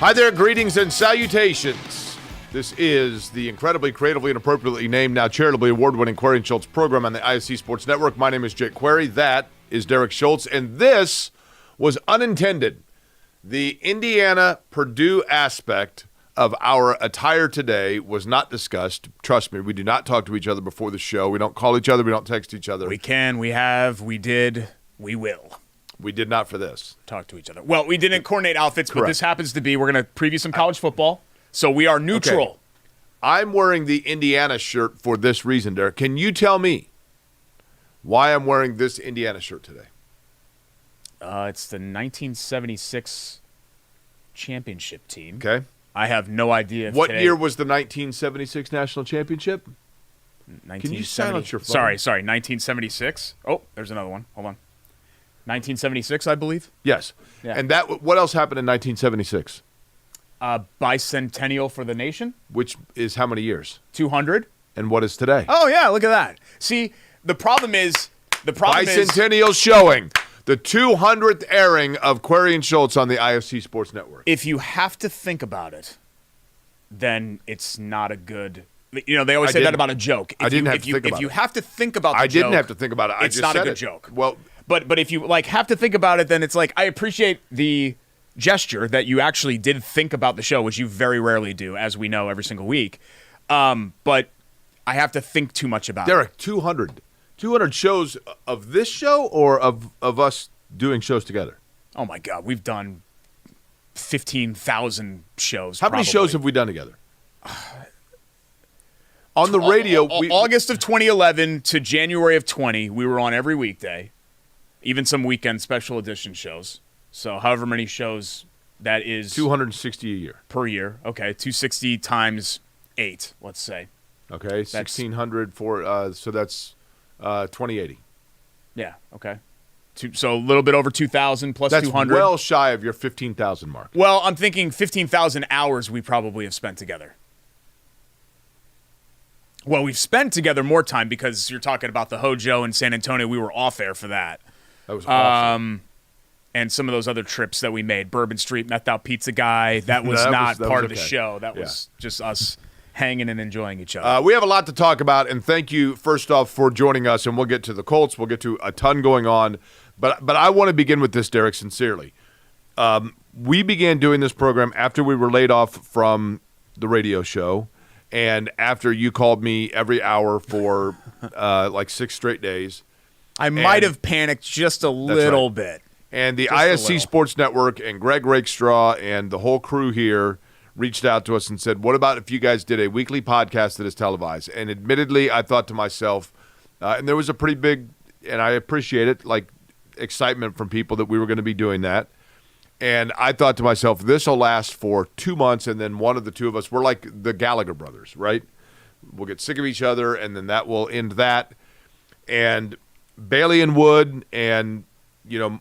Hi there, greetings and salutations. This is the incredibly, creatively, and appropriately named, now charitably award-winning Query and Schultz program on the ISC Sports Network. My name is Jake Query. That is Derek Schultz, and this was unintended. The Indiana-Purdue aspect of our attire today was not discussed. Trust me, we do not talk to each other before the show. We don't call each other. We don't text each other. We can, we have, we did, we will. We did not for this. Talk to each other. Well, we didn't coordinate outfits, Correct. But this happens to be, we're going to preview some college football, so we are neutral. Okay. I'm wearing the Indiana shirt for this reason, Derek. Can you tell me why I'm wearing this Indiana shirt today? It's the 1976 championship team. Okay. I have no idea. If What today, year was the 1976 national championship? Can you silence your phone? Sorry, 1976. Oh, there's another one. Hold on. 1976, I believe. Yes. Yeah. And what else happened in 1976? Bicentennial for the nation. Which is how many years? 200. And what is today? Oh, yeah, look at that. See, the problem is... Bicentennial showing. The 200th airing of Query and Schultz on the ISC Sports Network. If you have to think about it, then it's not a good... You know, they always say that about a joke. I didn't have to think about it. If you have to think about the joke... I didn't have to think about it. I it's just not said a good it. joke. Well... But if you have to think about it, then it's like I appreciate the gesture that you actually did think about the show, which you very rarely do, as we know every single week. But I have to think too much about Derek, 200 shows of this show or of us doing shows together? Oh my God, we've done 15,000 shows. How many shows have we done together? On the radio, August of 2011 to January of 20, we were on every weekday. Even some weekend special edition shows. So however many shows that is. 260 a year. Per year. Okay, 260 times 8, let's say. Okay, 1,600 for, so that's 2080. Yeah, okay. So a little bit over 2,000 plus that's 200. That's well shy of your 15,000 mark. Well, I'm thinking 15,000 hours we probably have spent together. Well, we've spent together more time because you're talking about the Hojo in San Antonio. We were off air for that. That was awesome. And some of those other trips that we made. Bourbon Street, Methed Out Pizza Guy. That was not part of the show. That was just us hanging and enjoying each other. We have a lot to talk about, and thank you, first off, for joining us. And we'll get to the Colts. We'll get to a ton going on. But I want to begin with this, Derek, sincerely. We began doing this program after we were laid off from the radio show. And after you called me every hour for like 6 straight days. I might have panicked just a little bit. And the ISC Sports Network and Greg Rakestraw and the whole crew here reached out to us and said, what about if you guys did a weekly podcast that is televised? And admittedly, I thought to myself, and there was a pretty big, and I appreciate it, like excitement from people that we were going to be doing that. And I thought to myself, this will last for 2 months, and then one of the two of us, we're like the Gallagher brothers, right? We'll get sick of each other, and then that will end that. And Bailey and Wood and,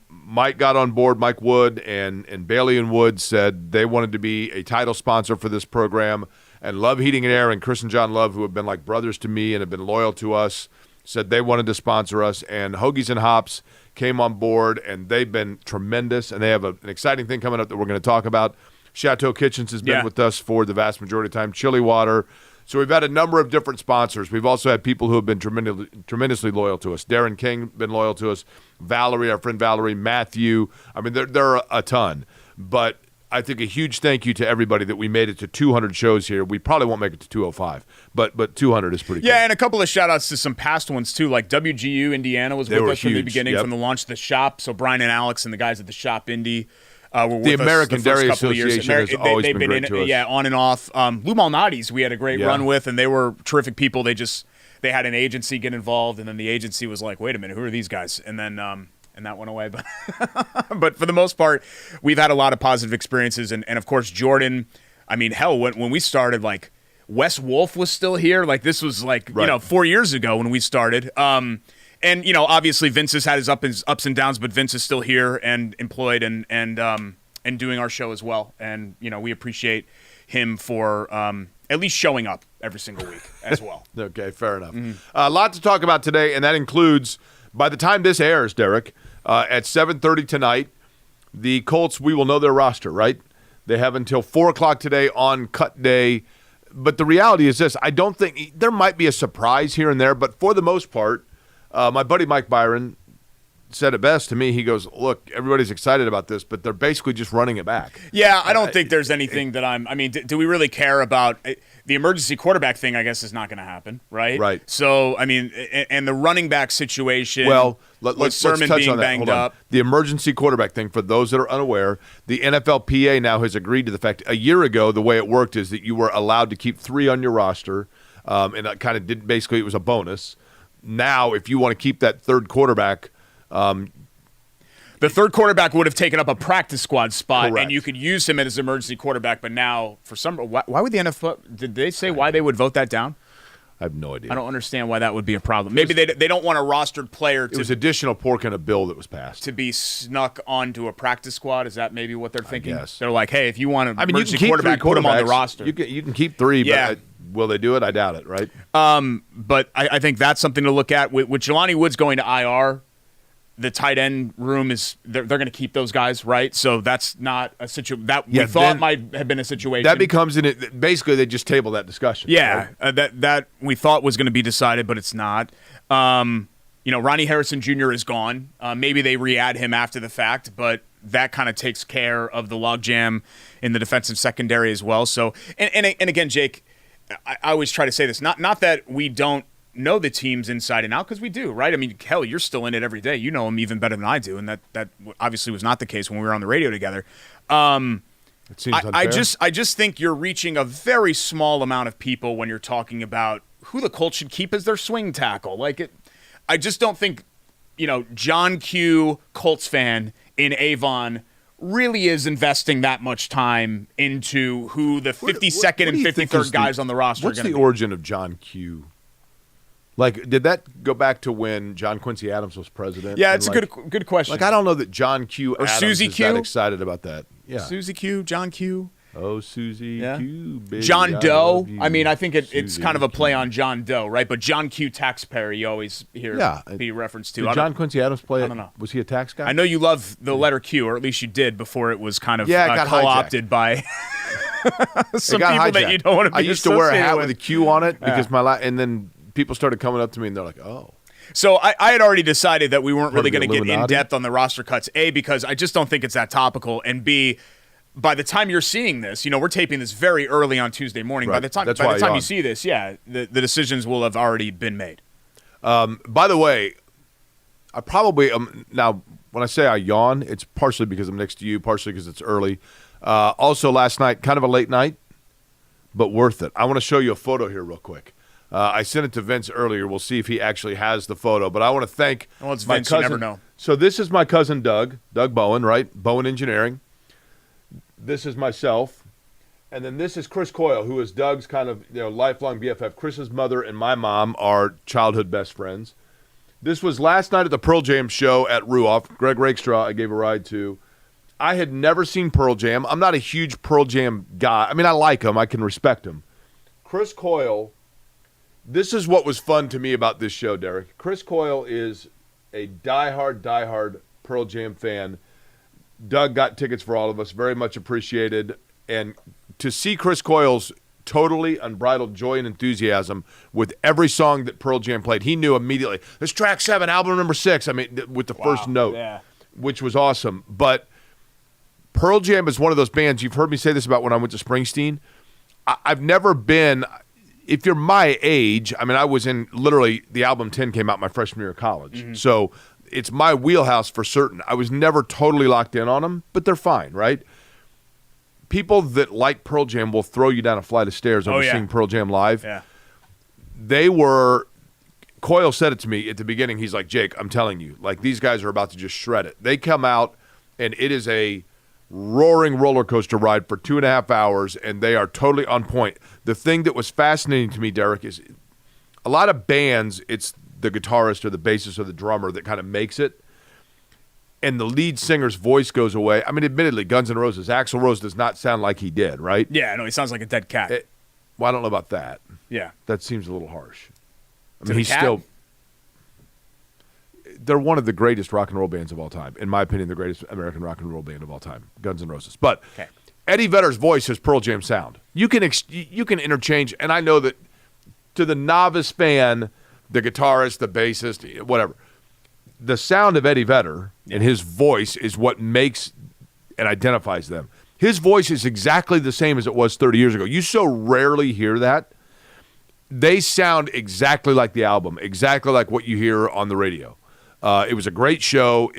Mike got on board, Mike Wood, and Bailey and Wood said they wanted to be a title sponsor for this program. And Love Heating and Air and Chris and John Love, who have been like brothers to me and have been loyal to us, said they wanted to sponsor us. And Hoagies and Hops came on board, and they've been tremendous. And they have an exciting thing coming up that we're going to talk about. Chateau Kitchens has been with us for the vast majority of the time. Chili Water. So we've had a number of different sponsors. We've also had people who have been tremendously loyal to us. Darren King been loyal to us. Valerie, our friend Valerie, Matthew. I mean, there are a ton. But I think a huge thank you to everybody that we made it to 200 shows here. We probably won't make it to 205, but 200 is pretty good. Yeah, and a couple of shout-outs to some past ones, too. Like WGU Indiana was with us from the beginning, from the launch of the shop. So Brian and Alex and the guys at the shop, Indy, were with the us American the Dairy first couple of years. Association has always been great to us. Yeah, on and off. Lou Malnati's we had a great run with, and they were terrific people. They had an agency get involved, and then the agency was like, wait a minute, who are these guys? And then and that went away. But but for the most part, we've had a lot of positive experiences. And of course, Jordan, I mean, hell, when we started, like, Wes Wolf was still here. Like, this was, like, 4 years ago when we started. And, obviously Vince has had his ups and downs, but Vince is still here and employed and doing our show as well. And, we appreciate him for at least showing up every single week as well. Okay, fair enough. A lot to talk about today, and that includes, by the time this airs, Derek, at 7:30 tonight, the Colts, we will know their roster, right? They have until 4 o'clock today on cut day. But the reality is this. I don't think – there might be a surprise here and there, but for the most part, my buddy Mike Byron said it best to me. He goes, look, everybody's excited about this, but they're basically just running it back. Yeah, I don't think there's anything that do we really care about the emergency quarterback thing? I guess is not going to happen, right? Right. So, and the running back situation. Well, let's touch being on that. banged up. The emergency quarterback thing, for those that are unaware, the NFLPA now has agreed to the fact a year ago the way it worked is that you were allowed to keep 3 on your roster, and it kind of did. Basically, it was a bonus. Now, if you want to keep that third quarterback, the third quarterback would have taken up a practice squad spot, correct. And you could use him as emergency quarterback. But now, for some, why would the NFL? Did they say why they would vote that down? I have no idea. I don't understand why that would be a problem. Maybe they don't want a rostered player It was additional pork in a bill that was passed. to be snuck onto a practice squad. Is that maybe what they're thinking? guess. They're like, hey, if you want an you can emergency keep quarterback, 3 put him on the quarterbacks. roster. You can keep 3, Yeah. but will they do it? I doubt it, right? But I think that's something to look at. With Jelani Woods going to IR, the tight end room is they're going to keep those guys, right? So that's not a situation that we thought might have been a situation. That becomes basically they just table that discussion. Yeah, right? that we thought was going to be decided, but it's not. Ronnie Harrison Jr. is gone. Maybe they re-add him after the fact, but that kind of takes care of the logjam in the defensive secondary as well. So, and again, Jake, I always try to say this, not that we don't know the teams inside and out, because we do, right? I mean, hell, you're still in it every day. You know them even better than I do, and that obviously was not the case when we were on the radio together. It seems unfair. I just think you're reaching a very small amount of people when you're talking about who the Colts should keep as their swing tackle. I just don't think, John Q, Colts fan in Avon really is investing that much time into who the 52nd and 53rd guys on the roster are going to be. What's the origin of John Q? Did that go back to when John Quincy Adams was president? Yeah, it's a good question. I don't know that John Q. Or Adams Susie is Q? that excited about that. Yeah. Susie Q, John Q. Oh, Susie Q. Baby, John Doe. I I think it's kind of a play on John Doe, right? But John Q. Taxpayer, you always hear be referenced to. Did John Quincy Adams play it? I don't know. Was he a tax guy? I know you love the letter Q, or at least you did before it was kind of got co-opted by some people hijacked. that you don't want to be I used to wear a hat with with a Q on it because and then people started coming up to me and they're like, oh. So I had already decided that we weren't really going to get Illuminati? in depth on the roster cuts. A, because I just don't think it's that topical, and B, by the time you're seeing this, we're taping this very early on Tuesday morning. Right. By the That's time why you see this, the decisions will have already been made. By the way, I probably now when I say I yawn, it's partially because I'm next to you, partially because it's early. Also, last night, kind of a late night, but worth it. I want to show you a photo here real quick. I sent it to Vince earlier. We'll see if he actually has the photo. But I want to thank it's my Vince, cousin. you never know. So this is my cousin Doug Bowen, right? Bowen Engineering. This is myself. And then this is Chris Coyle, who is Doug's kind of lifelong BFF. Chris's mother and my mom are childhood best friends. This was last night at the Pearl Jam show at Ruoff. Greg Rakestraw I gave a ride to. I had never seen Pearl Jam. I'm not a huge Pearl Jam guy. I mean, I like him. I can respect him. Chris Coyle, this is what was fun to me about this show, Derek. Chris Coyle is a diehard Pearl Jam fan. Doug got tickets for all of us. Very much appreciated. And to see Chris Coyle's totally unbridled joy and enthusiasm with every song that Pearl Jam played, he knew immediately. This track 7, album number 6. I mean, with the first note, which was awesome. But Pearl Jam is one of those bands, you've heard me say this about when I went to Springsteen. I've never been, if you're my age, I mean, I was in, literally, the album 10 came out my freshman year of college. Mm-hmm. So it's my wheelhouse for certain. I was never totally locked in on them, but they're fine, right? People that like Pearl Jam will throw you down a flight of stairs over seeing Pearl Jam live. Yeah. Coyle said it to me at the beginning. He's like, Jake, I'm telling you, like, these guys are about to just shred it. They come out, and it is a roaring roller coaster ride for 2.5 hours, and they are totally on point. The thing that was fascinating to me, Derek, is a lot of bands, it's the guitarist or the bassist or the drummer that kind of makes it, and the lead singer's voice goes away. I mean, admittedly, Guns N' Roses, Axl Rose does not sound like he did, right? Yeah, no, he sounds like a dead cat. Well, I don't know about that. Yeah. That seems a little harsh. I To mean, the cat? They're one of the greatest rock and roll bands of all time. In my opinion, the greatest American rock and roll band of all time, Guns N' Roses. But Eddie Vedder's voice has Pearl Jam sound. You can interchange, and I know that to the novice fan, the guitarist, the bassist, whatever, the sound of Eddie Vedder and his voice is what makes and identifies them. His voice is exactly the same as it was 30 years ago. You so rarely hear that. They sound exactly like the album, exactly like what you hear on the radio. It was a great show.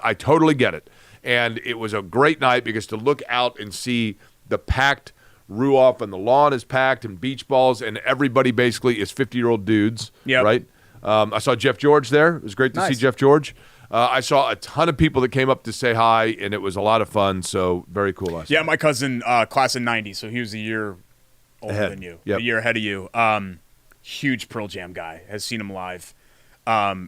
I totally get it. And it was a great night because to look out and see the packed Ruoff and the lawn is packed and beach balls and everybody basically is 50-year-old dudes, right? I saw Jeff George there. It was great to see Jeff George. I saw a ton of people that came up to say hi, and it was a lot of fun, so very cool last night. My cousin, class of 90, so he was a year older than you, a year ahead of you. Huge Pearl Jam guy, has seen him live.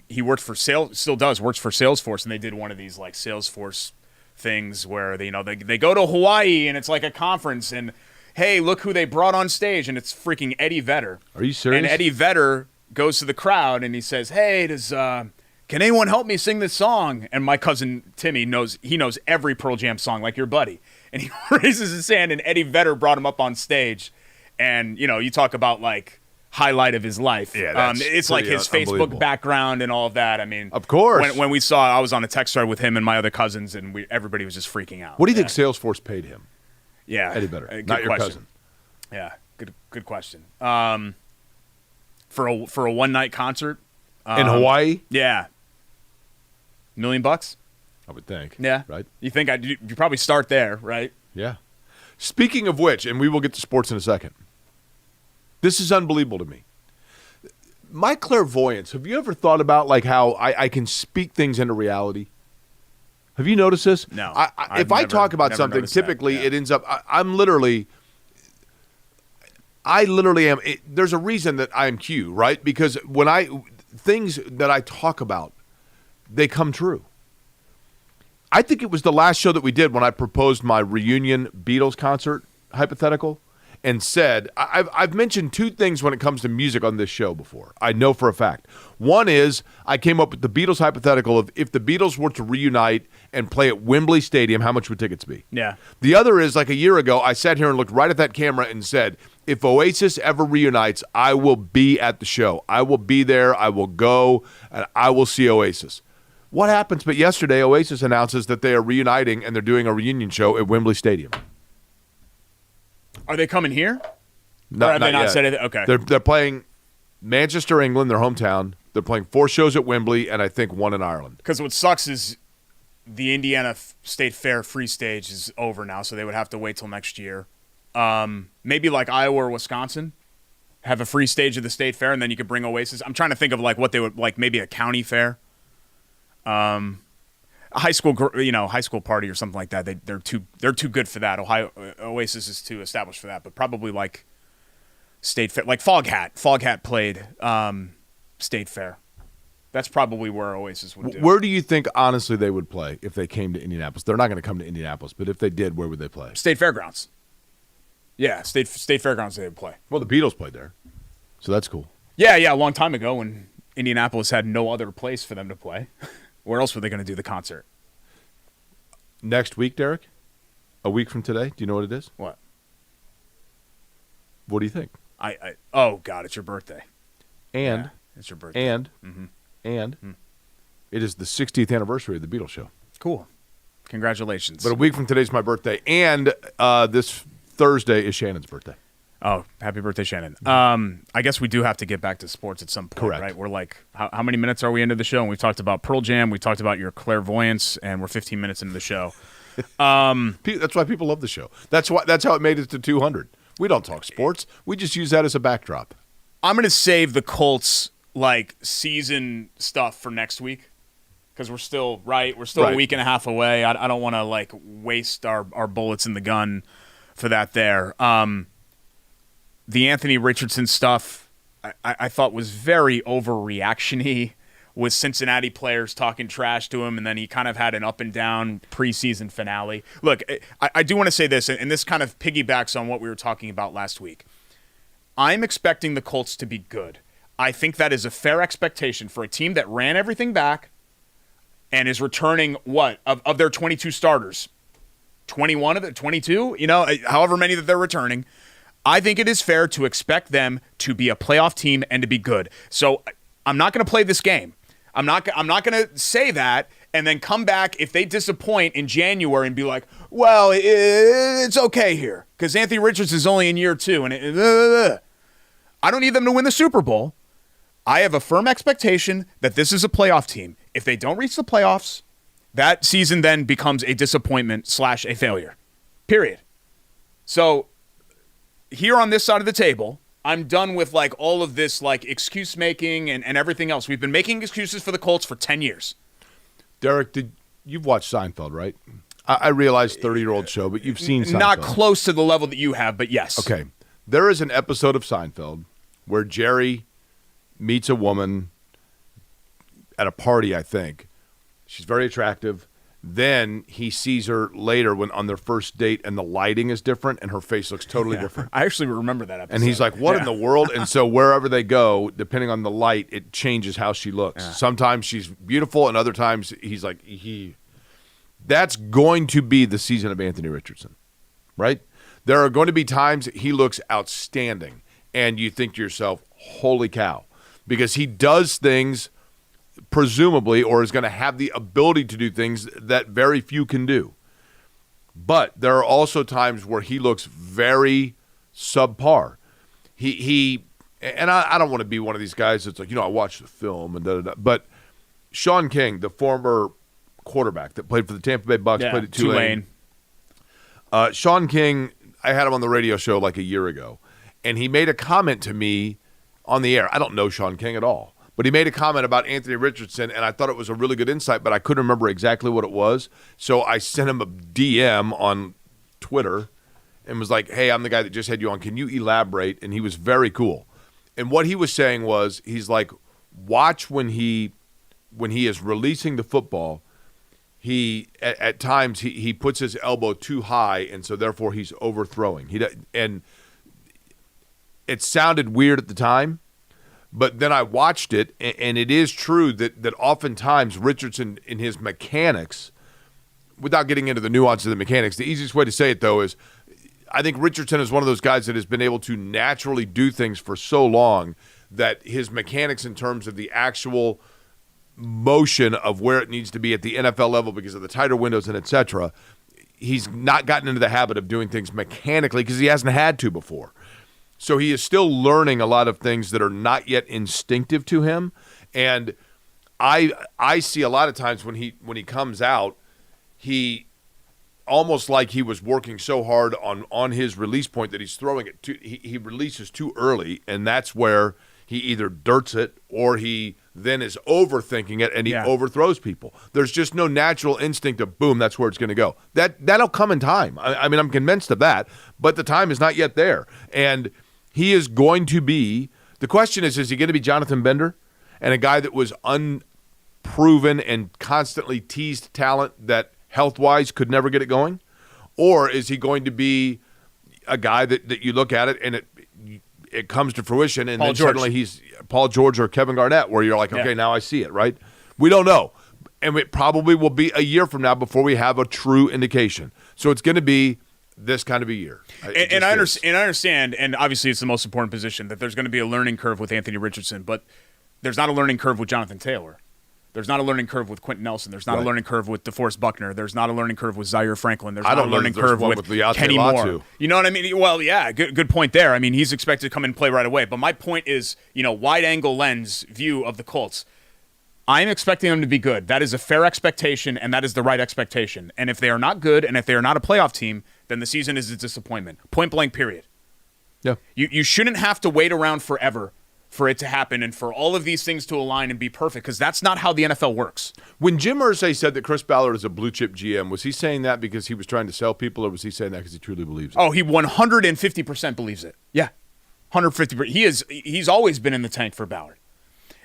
He worked for still does, works for Salesforce, and they did one of these like Salesforce things where they go to Hawaii and it's like a conference and hey, look who they brought on stage and it's freaking Eddie Vedder. Are you serious? And Eddie Vedder goes to the crowd and he says, "Hey, can anyone help me sing this song?" And my cousin Timmy knows every Pearl Jam song like your buddy. And he raises his hand and Eddie Vedder brought him up on stage. And you talk about like highlight of his life. Yeah, it's like his Facebook background and all of that. I mean, of course. When we saw, I was on a text thread with him and my other cousins, and everybody was just freaking out. What do you think Salesforce paid him? Yeah, Eddie Vedder, not your cousin. Yeah, good question. For a one night concert in Hawaii. Yeah, $1 million. I would think. Yeah, right. You think you probably start there, right? Yeah. Speaking of which, and we will get to sports in a second. This is unbelievable to me. My clairvoyance, have you ever thought about like how I can speak things into reality? Have you noticed this? No. If I talk about something, typically it ends up, I literally am, there's a reason that I am Q, right? Because things that I talk about, they come true. I think it was the last show that we did when I proposed my reunion Beatles concert hypothetical. And said, I've mentioned two things when it comes to music on this show before. I know for a fact. One is I came up with the Beatles hypothetical of if the Beatles were to reunite and play at Wembley Stadium, how much would tickets be? Yeah. The other is like a year ago, I sat here and looked right at that camera and said, if Oasis ever reunites, I will be at the show. I will be there. I will go, and I will see Oasis. What happens? But yesterday, Oasis announces that they are reuniting and they're doing a reunion show at Wembley Stadium. Are they coming here? No, or have they not yet. said it? Okay. They're playing Manchester, England, their hometown. They're playing 4 shows at Wembley and I think 1 in Ireland. Because what sucks is the Indiana State Fair free stage is over now, so they would have to wait till next year. Maybe like Iowa or Wisconsin have a free stage of the State Fair, and then you could bring Oasis. I'm trying to think of like what they would like, maybe a county fair. A high school party or something like that. They're too good for that. Oasis is too established for that, but probably like State Fair, like Foghat played State Fair. That's probably where Oasis would do. Where do you think honestly they would play if they came to Indianapolis? They're not going to come to Indianapolis, but if they did, where would they play? State Fairgrounds. Yeah, State Fairgrounds they would play. Well, the Beatles played there, so that's cool. Yeah, a long time ago when Indianapolis had no other place for them to play. Where else were they going to do the concert? Next week, Derek? A week from today? Do you know what it is? What? What do you think? Oh, God, it's your birthday. And yeah, it's your birthday. And it is the 60th anniversary of the Beatles show. Cool. Congratulations. But a week from today is my birthday, and this Thursday is Shannon's birthday. Oh, happy birthday, Shannon. I guess we do have to get back to sports at some point, correct. Right? We're like, how many minutes are we into the show? And we've talked about Pearl Jam, we talked about your clairvoyance, and we're 15 minutes into the show. That's why people love the show. That's how it made it to 200. We don't talk sports. We just use that as a backdrop. I'm going to save the Colts like season stuff for next week because we're still a week and a half away. I don't want to like waste our bullets in the gun for that there. The Anthony Richardson stuff I thought was very overreaction-y with Cincinnati players talking trash to him, and then he kind of had an up-and-down preseason finale. Look, I do want to say this, and this kind of piggybacks on what we were talking about last week. I'm expecting the Colts to be good. I think that is a fair expectation for a team that ran everything back and is returning, of their 22 starters, 21 of the 22, however many that they're returning. I think it is fair to expect them to be a playoff team and to be good. So I'm not going to play this game. I'm not going to say that and then come back if they disappoint in January and be like, well, it's okay here because Anthony Richardson is only in year 2. And I don't need them to win the Super Bowl. I have a firm expectation that this is a playoff team. If they don't reach the playoffs, that season then becomes a disappointment / a failure, period. So here on this side of the table, I'm done with like all of this like excuse making and everything else. We've been making excuses for the Colts for 10 years. Derek, you've watched Seinfeld, right? I realize 30-year-old show, but you've seen Seinfeld. Not close to the level that you have, but yes. Okay. There is an episode of Seinfeld where Jerry meets a woman at a party, I think. She's very attractive. Then he sees her later when on their first date, and the lighting is different, and her face looks totally different. I actually remember that episode. And he's like, what in the world? And so wherever they go, depending on the light, it changes how she looks. Yeah. Sometimes she's beautiful, and other times he's like, That's going to be the season of Anthony Richardson, right? There are going to be times he looks outstanding, and you think to yourself, holy cow, because he does things presumably, or is going to have the ability to do things that very few can do. But there are also times where he looks very subpar. And I don't want to be one of these guys that's like, I watched the film and da-da-da. But Sean King, the former quarterback that played for the Tampa Bay Bucks, played at Tulane. Sean King, I had him on the radio show like a year ago, and he made a comment to me on the air. I don't know Sean King at all. But he made a comment about Anthony Richardson, and I thought it was a really good insight, but I couldn't remember exactly what it was. So I sent him a DM on Twitter and was like, hey, I'm the guy that just had you on. Can you elaborate? And he was very cool. And what he was saying was, he's like, watch when he is releasing the football, at times he puts his elbow too high, and so therefore he's overthrowing. And it sounded weird at the time. But then I watched it, and it is true that oftentimes Richardson in his mechanics, without getting into the nuance of the mechanics, the easiest way to say it, though, is I think Richardson is one of those guys that has been able to naturally do things for so long that his mechanics in terms of the actual motion of where it needs to be at the NFL level because of the tighter windows and et cetera, he's not gotten into the habit of doing things mechanically because he hasn't had to before. So he is still learning a lot of things that are not yet instinctive to him. And I see a lot of times when he comes out, he almost like he was working so hard on his release point that he's throwing it he releases too early, and that's where he either dirts it or he then is overthinking it and he overthrows people. There's just no natural instinct of boom, that's where it's going to go. That'll come in time. I mean, I'm convinced of that, but the time is not yet there. And he is going to be – the question is he going to be Jonathan Bender and a guy that was unproven and constantly teased talent that health-wise could never get it going? Or is he going to be a guy that you look at it and it comes to fruition and suddenly he's Paul George or Kevin Garnett where you're like, okay, now I see it, right? We don't know. And it probably will be a year from now before we have a true indication. So it's going to be – this kind of a year. And I understand, and obviously it's the most important position, that there's going to be a learning curve with Anthony Richardson, but there's not a learning curve with Jonathan Taylor. There's not a learning curve with Quentin Nelson. There's not a learning curve with DeForest Buckner. There's not a learning curve with Zaire Franklin. There's not a learning curve with Kenny Moore. You know what I mean? Well, yeah, good point there. I mean, he's expected to come in and play right away. But my point is, wide-angle lens view of the Colts. I'm expecting them to be good. That is a fair expectation, and that is the right expectation. And if they are not good, and if they are not a playoff team, then the season is a disappointment. Point blank, period. Yeah. You shouldn't have to wait around forever for it to happen and for all of these things to align and be perfect, because that's not how the NFL works. When Jim Irsay said that Chris Ballard is a blue-chip GM, was he saying that because he was trying to sell people, or was he saying that because he truly believes it? Oh, he 150% believes it. Yeah, 150%. He's always been in the tank for Ballard.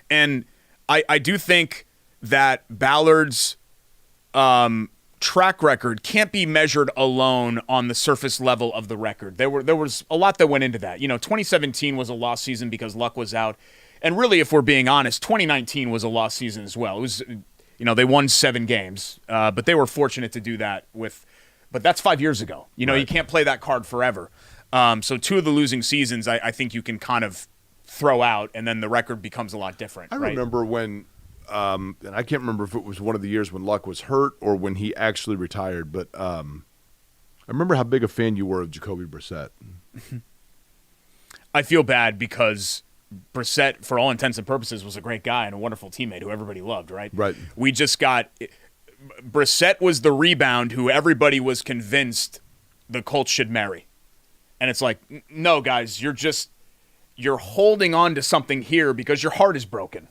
And I do think that Ballard's track record can't be measured alone on the surface level of the record. There was a lot that went into that. 2017 was a lost season because Luck was out. And really, if we're being honest, 2019 was a lost season as well. It was, they won 7 games, but they were fortunate to do that with But that's 5 years ago. You know, you can't play that card forever. So 2 of the losing seasons, I think you can kind of throw out, and then the record becomes a lot different. I remember when, and I can't remember if it was one of the years when Luck was hurt or when he actually retired, but I remember how big a fan you were of Jacoby Brissett. I feel bad because Brissett, for all intents and purposes, was a great guy and a wonderful teammate who everybody loved, right? Right. We just got – Brissett was the rebound who everybody was convinced the Colts should marry. And it's like, no, guys, you're holding on to something here because your heart is broken.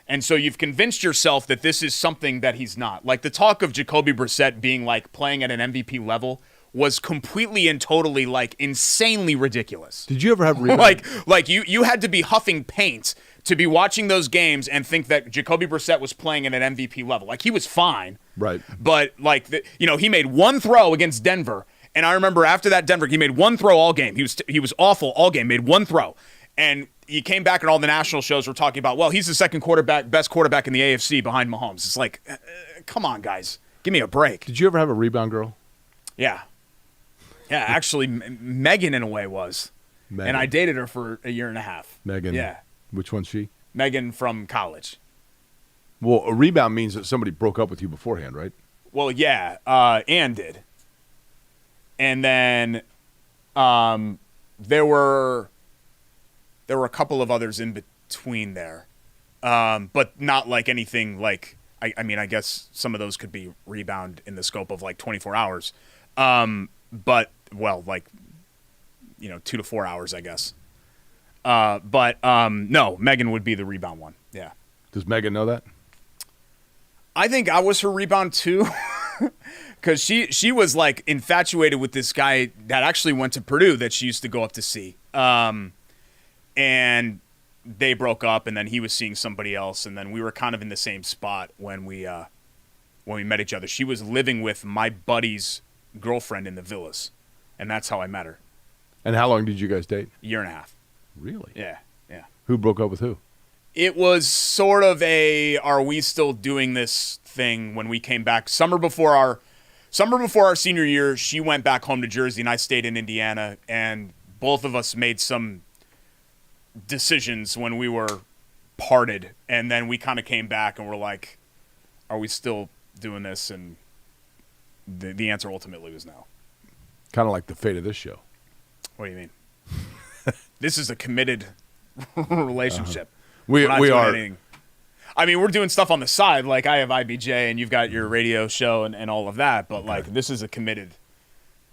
And so you've convinced yourself that this is something that he's not. Like the talk of Jacoby Brissett being like playing at an MVP level was completely and totally like insanely ridiculous. Did you ever have rebound? like you had to be huffing paint to be watching those games and think that Jacoby Brissett was playing at an MVP level. Like he was fine. Right. But like he made one throw against Denver, and I remember after that Denver, he made one throw all game. He was awful all game, made one throw. And he came back and all the national shows were talking about, well, he's the second best quarterback in the AFC behind Mahomes. It's like, come on, guys. Give me a break. Did you ever have a rebound girl? Yeah. Yeah, actually, Megan in a way was. Megan. And I dated her for a year and a half. Megan. Yeah. Which one's she? Megan from college. Well, a rebound means that somebody broke up with you beforehand, right? Well, yeah, Ann did. And then there were a couple of others in between there, but not like anything like, I mean, I guess some of those could be rebound in the scope of like 24 hours. But, well, like, 2 to 4 hours, I guess. But no, Megan would be the rebound one. Yeah. Does Megan know that? I think I was her rebound too, because she was like infatuated with this guy that actually went to Purdue that she used to go up to see. And they broke up, and then he was seeing somebody else, and then we were kind of in the same spot when we met each other. She was living with my buddy's girlfriend in the villas, and that's how I met her. And how long did you guys date? A year and a half. Really? Yeah. Who broke up with who? It was sort of a, are we still doing this thing when we came back. Summer before our senior year, she went back home to Jersey, and I stayed in Indiana, and both of us made some decisions when we were parted, and then we kind of came back and were like, are we still doing this? And the answer ultimately was no. Kind of like the fate of this show. What do you mean? This is a committed relationship. We are. Anything. I mean, we're doing stuff on the side, like I have IBJ and you've got your radio show and all of that, but like this is a committed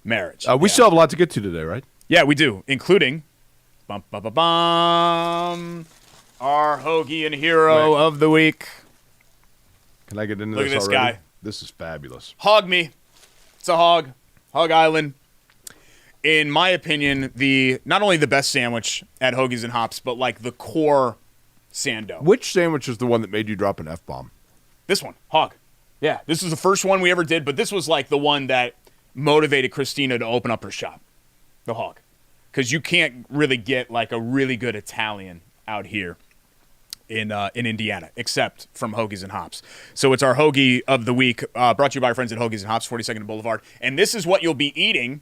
marriage. We still have a lot to get to today, right? Yeah, we do, including our Hoagie and Hero of the Week. Can I get into Look this at this already? guy. This is fabulous. Hog me. It's a hog. Hog Island. In my opinion, not only the best sandwich at Hoagies and Hops, but like the core sando. Which sandwich is the one that made you drop an F-bomb? This one, hog. Yeah, this was the first one we ever did, but this was like the one that motivated Christina to open up her shop, the hog. Because you can't really get like a really good Italian out here in Indiana, except from Hoagies and Hops. So it's our Hoagie of the Week, brought to you by our friends at Hoagies and Hops, 42nd Boulevard. And this is what you'll be eating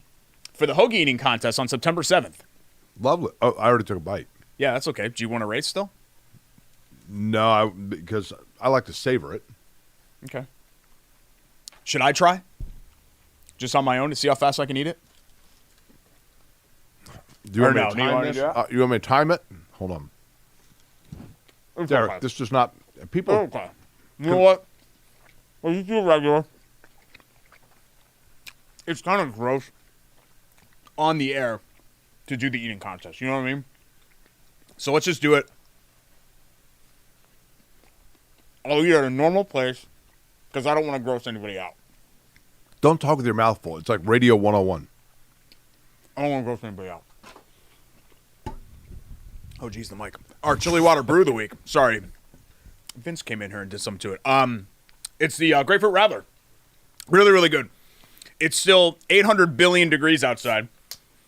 for the Hoagie eating contest on September 7th. Lovely. Oh, I already took a bite. Yeah, that's okay. Do you want to race still? No, because I like to savor it. Okay. Should I try? Just on my own to see how fast I can eat it? Do you want me to time this? You want me to time it? Hold on. It's Derek, okay. this does not... People... Okay. You know what? Well, you do regular. It's kind of gross on the air to do the eating contest. You know what I mean? So let's just do it. I'll eat at a normal place because I don't want to gross anybody out. Don't talk with your mouth full. It's like Radio 101. I don't want to gross anybody out. Oh, geez, the mic. Our chili water brew of the week. Sorry. Vince came in here and did something to it. It's the Grapefruit Radler. Really, really good. It's still 800 billion degrees outside.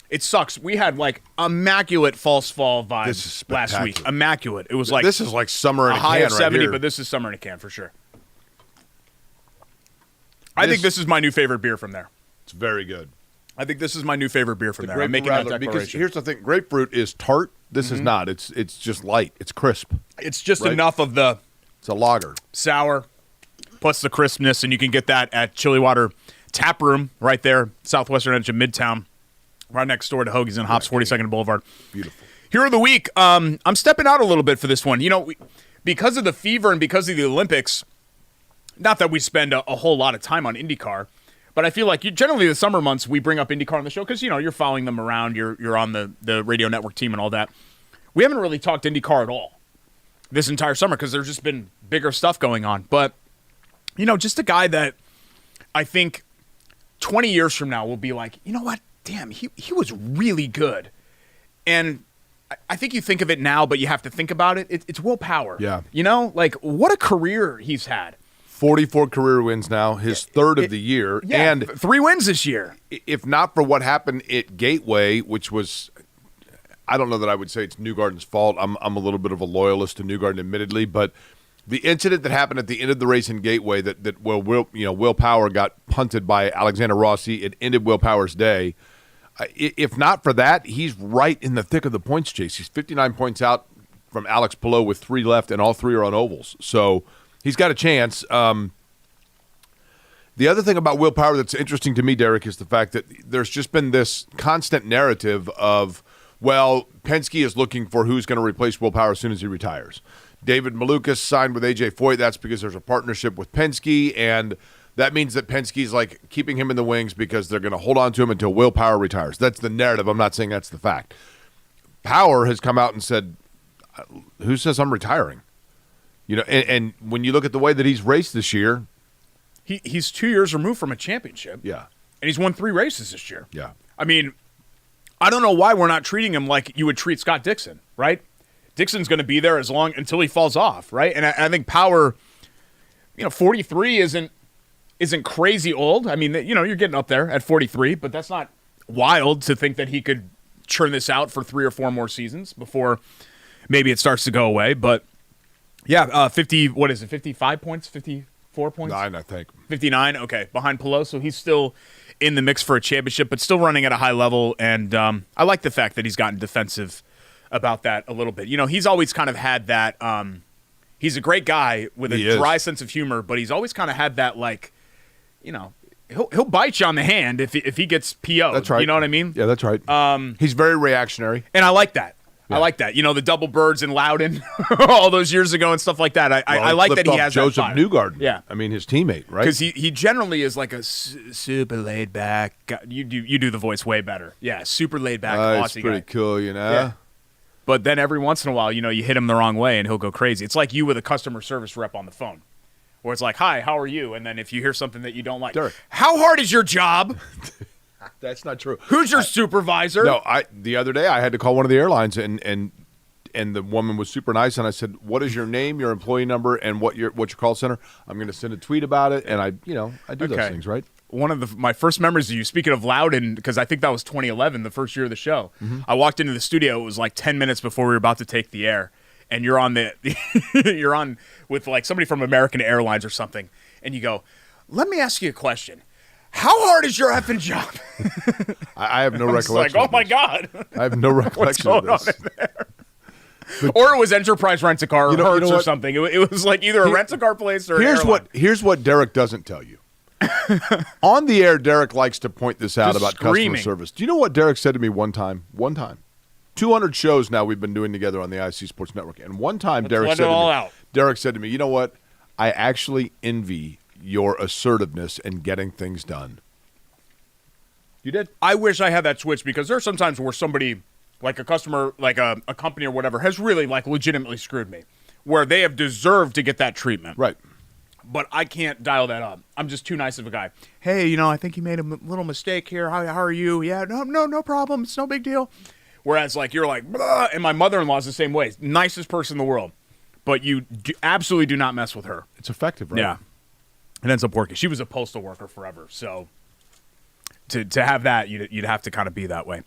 It sucks. We had like immaculate false fall vibes last week. Immaculate. It was like this is like summer in a high can of 70, right but this is summer in a can for sure. I think this is my new favorite beer from there. It's very good. I think this is my new favorite beer from there. I'm Grapefruit making that Rattler, declaration. because here's the thing: grapefruit is tart. This is not. It's just light. It's crisp. It's just Right? enough of the It's a lager. sour plus the crispness, and you can get that at Chili Water Tap Room right there, southwestern edge of Midtown, right next door to Hoagies and Hops, 42nd Boulevard. Beautiful. Hero of the week. I'm stepping out a little bit for this one. Because of the fever and because of the Olympics, not that we spend a whole lot of time on IndyCar, but I feel like generally the summer months we bring up IndyCar on the show because, you're following them around, you're on the radio network team and all that. We haven't really talked IndyCar at all this entire summer because there's just been bigger stuff going on. But, just a guy that I think 20 years from now will be like, you know what? Damn, he was really good. And I think you think of it now, but you have to think about it. It's Will Power. Yeah. What a career he's had. 44 career wins now, his third of the year. Yeah, And 3 wins this year. if not for what happened at Gateway, which was, I don't know that I would say it's Newgarden's fault. I'm a little bit of a loyalist to Newgarden, admittedly, but the incident that happened at the end of the race in Gateway that Will Power got punted by Alexander Rossi, it ended Will Power's day. If not for that, he's right in the thick of the points chase. He's 59 points out from Alex Palou with 3 left, and all 3 are on ovals. So he's got a chance. The other thing about Will Power that's interesting to me, Derek, is the fact that there's just been this constant narrative of, well, Penske is looking for who's going to replace Will Power as soon as he retires. David Malukas signed with A.J. Foyt. That's because there's a partnership with Penske, and that means that Penske's like keeping him in the wings because they're going to hold on to him until Will Power retires. That's the narrative. I'm not saying that's the fact. Power has come out and said, who says I'm retiring? And when you look at the way that he's raced this year, He's 2 years removed from a championship. yeah, And he's won 3 races this year. yeah. I mean, I don't know why we're not treating him like you would treat Scott Dixon, right? Dixon's going to be there until he falls off, right? And I think Power, 43 isn't crazy old. I mean, you're getting up there at 43, but that's not wild to think that he could churn this out for 3 or 4 more seasons before maybe it starts to go away. But yeah, 55 points, 54 points? 9, I think. 59, okay, behind Palou. So he's still in the mix for a championship, but still running at a high level. And I like the fact that he's gotten defensive about that a little bit. He's always kind of had that. He's a great guy with a dry sense of humor, but he's always kind of had that, he'll bite you on the hand if he gets PO'd. That's right. You know what I mean? Yeah, that's right. He's very reactionary. And I like that. Yeah. I like that. The double birds in Loudon all those years ago and stuff like that. I like that he has Joseph that fire. Newgarden. Yeah. I mean, his teammate, right? Because he generally is like a super laid back guy. You do the voice way better. Yeah, super laid back. It's pretty cool, Yeah. But then every once in a while, you hit him the wrong way and he'll go crazy. It's like you with a customer service rep on the phone. Where it's like, hi, how are you? And then if you hear something that you don't like, Derek. How hard is your job? That's not true. Who's your supervisor? No, the other day I had to call one of the airlines and the woman was super nice, and I said, "What is your name, your employee number, and what's your call center?" I'm going to send a tweet about it, and I do those things, right? One of my first memories of you, speaking of Loudon, because I think that was 2011, the first year of the show. Mm-hmm. I walked into the studio. It was like 10 minutes before we were about to take the air, and you're on you're on with like somebody from American Airlines or something, and you go, "Let me ask you a question. How hard is your effing job?" I have no recollection. Like, oh my God, I have no recollection what's going of this. on in there? Or it was Enterprise Rent-A-Car or Hertz or something. It was like either a rent-a-car place or Here's what Derek doesn't tell you. On the air, Derek likes to point this out about customer service. Do you know what Derek said to me one time? 200 shows now we've been doing together on the ISC Sports Network. And one time Derek said to me, you know what? I actually envy your assertiveness in getting things done. You did? I wish I had that switch because there are some times where somebody, like a customer, like a company or whatever, has really like legitimately screwed me, where they have deserved to get that treatment. Right. But I can't dial that up. I'm just too nice of a guy. Hey, I think you made a little mistake here. How are you? Yeah, no problem. It's no big deal. Whereas like you're like, blah, and my mother-in-law's the same way. Nicest person in the world. But you absolutely do not mess with her. It's effective, right? Yeah. It ends up working. She was a postal worker forever, so to have that, you'd have to kind of be that way.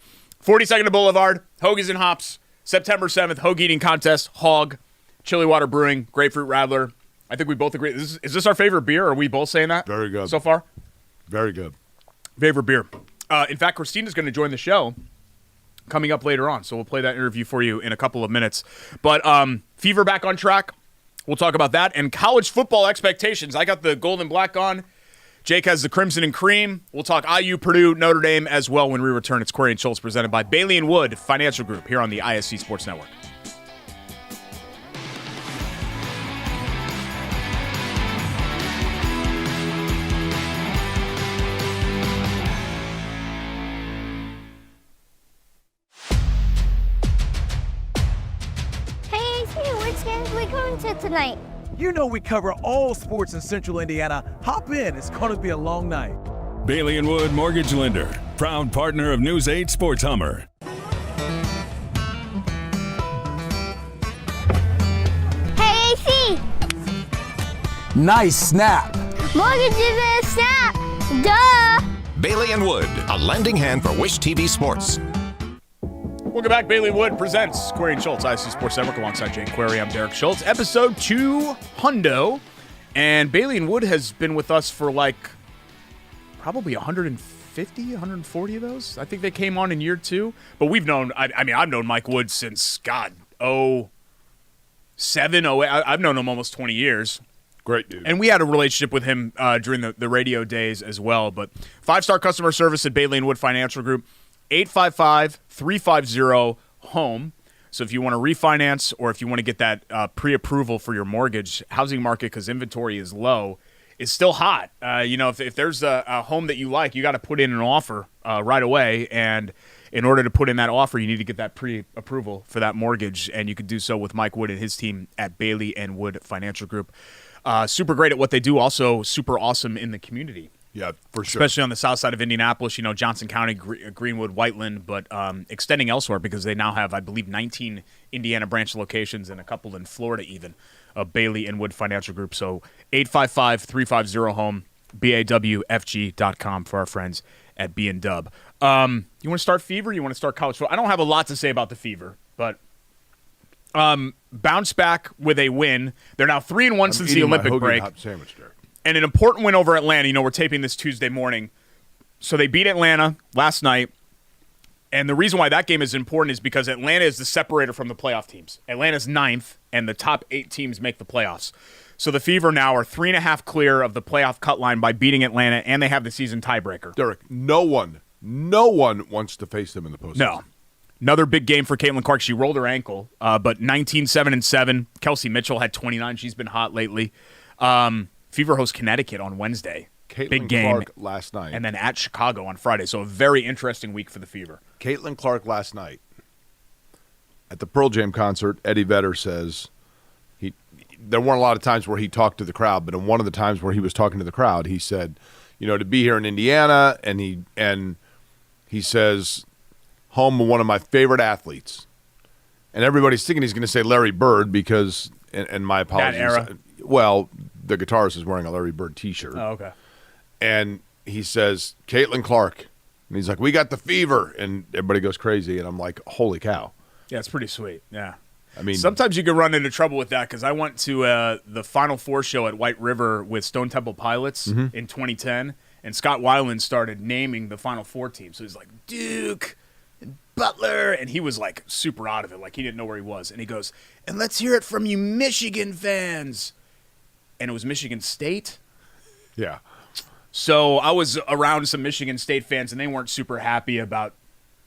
42nd Boulevard, Hoagies and Hops, September 7th, Hoagie eating contest, Hog, Chili Water Brewing, Grapefruit Rattler. I think we both agree. Is this our favorite beer? Are we both saying that? Very good. So far? Very good. Favorite beer. In fact, Christina's going to join the show coming up later on, so we'll play that interview for you in a couple of minutes. But Fever back on track. We'll talk about that. And college football expectations. I got the gold and black on. Jake has the crimson and cream. We'll talk IU, Purdue, Notre Dame as well when we return. It's Query and Schultz presented by Bailey & Wood Financial Group here on the ISC Sports Network. Hey, AC, which games are we going to tonight? You know we cover all sports in Central Indiana. Hop in. It's going to be a long night. Bailey & Wood Mortgage Lender, proud partner of News 8 Sports Hummer. Hey, AC, Nice snap. mortgages and a snap. Duh. Bailey & Wood, a lending hand for Wish TV Sports. Welcome back. Bailey Wood presents Query and Schultz, ISC Sports Network, alongside Jake Query. I'm Derek Schultz. Episode 200. And Bailey and Wood has been with us for probably 150, 140 of those. I think they came on in year 2. But we've known, I've known Mike Wood since, 07, 08. I've known him almost 20 years. Great dude. And we had a relationship with him during the radio days as well. But 5-star customer service at Bailey & Wood Financial Group. 855-350-HOME. So if you want to refinance or if you want to get that pre-approval for your mortgage, housing market, because inventory is low, is still hot. If there's a home that you like, you got to put in an offer right away. And in order to put in that offer, you need to get that pre-approval for that mortgage. And you could do so with Mike Wood and his team at Bailey & Wood Financial Group. Super great at what they do. Also super awesome in the community. Yeah, for sure. Especially on the south side of Indianapolis, Johnson County, Greenwood, Whiteland, but extending elsewhere because they now have, I believe, 19 Indiana branch locations and a couple in Florida even, Bailey & Wood Financial Group. So 855-350-HOME, BAWFG.com for our friends at B&Dub. You want to start Fever? You want to start college football? I don't have a lot to say about the Fever, but bounce back with a win. They're now 3-1 since the Olympic break. Hot sandwich there. And an important win over Atlanta. We're taping this Tuesday morning. So they beat Atlanta last night. And the reason why that game is important is because Atlanta is the separator from the playoff teams. Atlanta's 9th, and the top 8 teams make the playoffs. So the Fever now are 3.5 clear of the playoff cut line by beating Atlanta, and they have the season tiebreaker. Derek, no one wants to face them in the postseason. No. Another big game for Caitlin Clark. She rolled her ankle, but 19-7-7. Kelsey Mitchell had 29. She's been hot lately. Fever hosts Connecticut on Wednesday. Caitlin Big game. Clark last night. And then at Chicago on Friday. So a very interesting week for the Fever. Caitlin Clark last night. At the Pearl Jam concert, Eddie Vedder says there weren't a lot of times where he talked to the crowd, but in one of the times where he was talking to the crowd, he said, to be here in Indiana, and he says, home of one of my favorite athletes. And everybody's thinking he's going to say Larry Bird because, and my apologies. That era? Well, the guitarist is wearing a Larry Bird T-shirt. Oh, okay. And he says, Caitlin Clark. And he's like, we got the Fever. And everybody goes crazy. And I'm like, holy cow. Yeah, it's pretty sweet. Yeah. I mean, sometimes you can run into trouble with that because I went to the Final Four show at White River with Stone Temple Pilots in 2010. And Scott Weiland started naming the Final Four teams. So he's like, Duke and Butler. And he was like super out of it. Like he didn't know where he was. And he goes, and let's hear it from you Michigan fans. And it was Michigan State. Yeah. So I was around some Michigan State fans, and they weren't super happy about,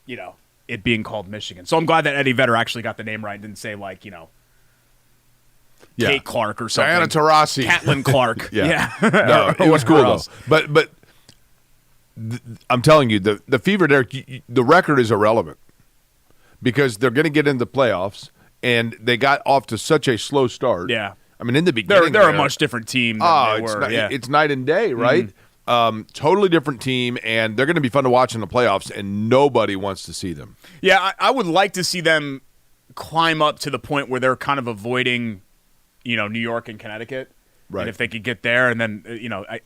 it being called Michigan. So I'm glad that Eddie Vedder actually got the name right and didn't say, Kate Clark or something. Diana Taurasi. Caitlin Clark. Yeah. No, it was cool, though. But I'm telling you, the Fever, Derek, the record is irrelevant because they're going to get into the playoffs, and they got off to such a slow start. Yeah. I mean, in the beginning, they're a much different team than they were. It's night and day, right? Totally different team, and they're going to be fun to watch in the playoffs, and nobody wants to see them. Yeah, I would like to see them climb up to the point where they're kind of avoiding, New York and Connecticut. Right. And if they could get there, and then,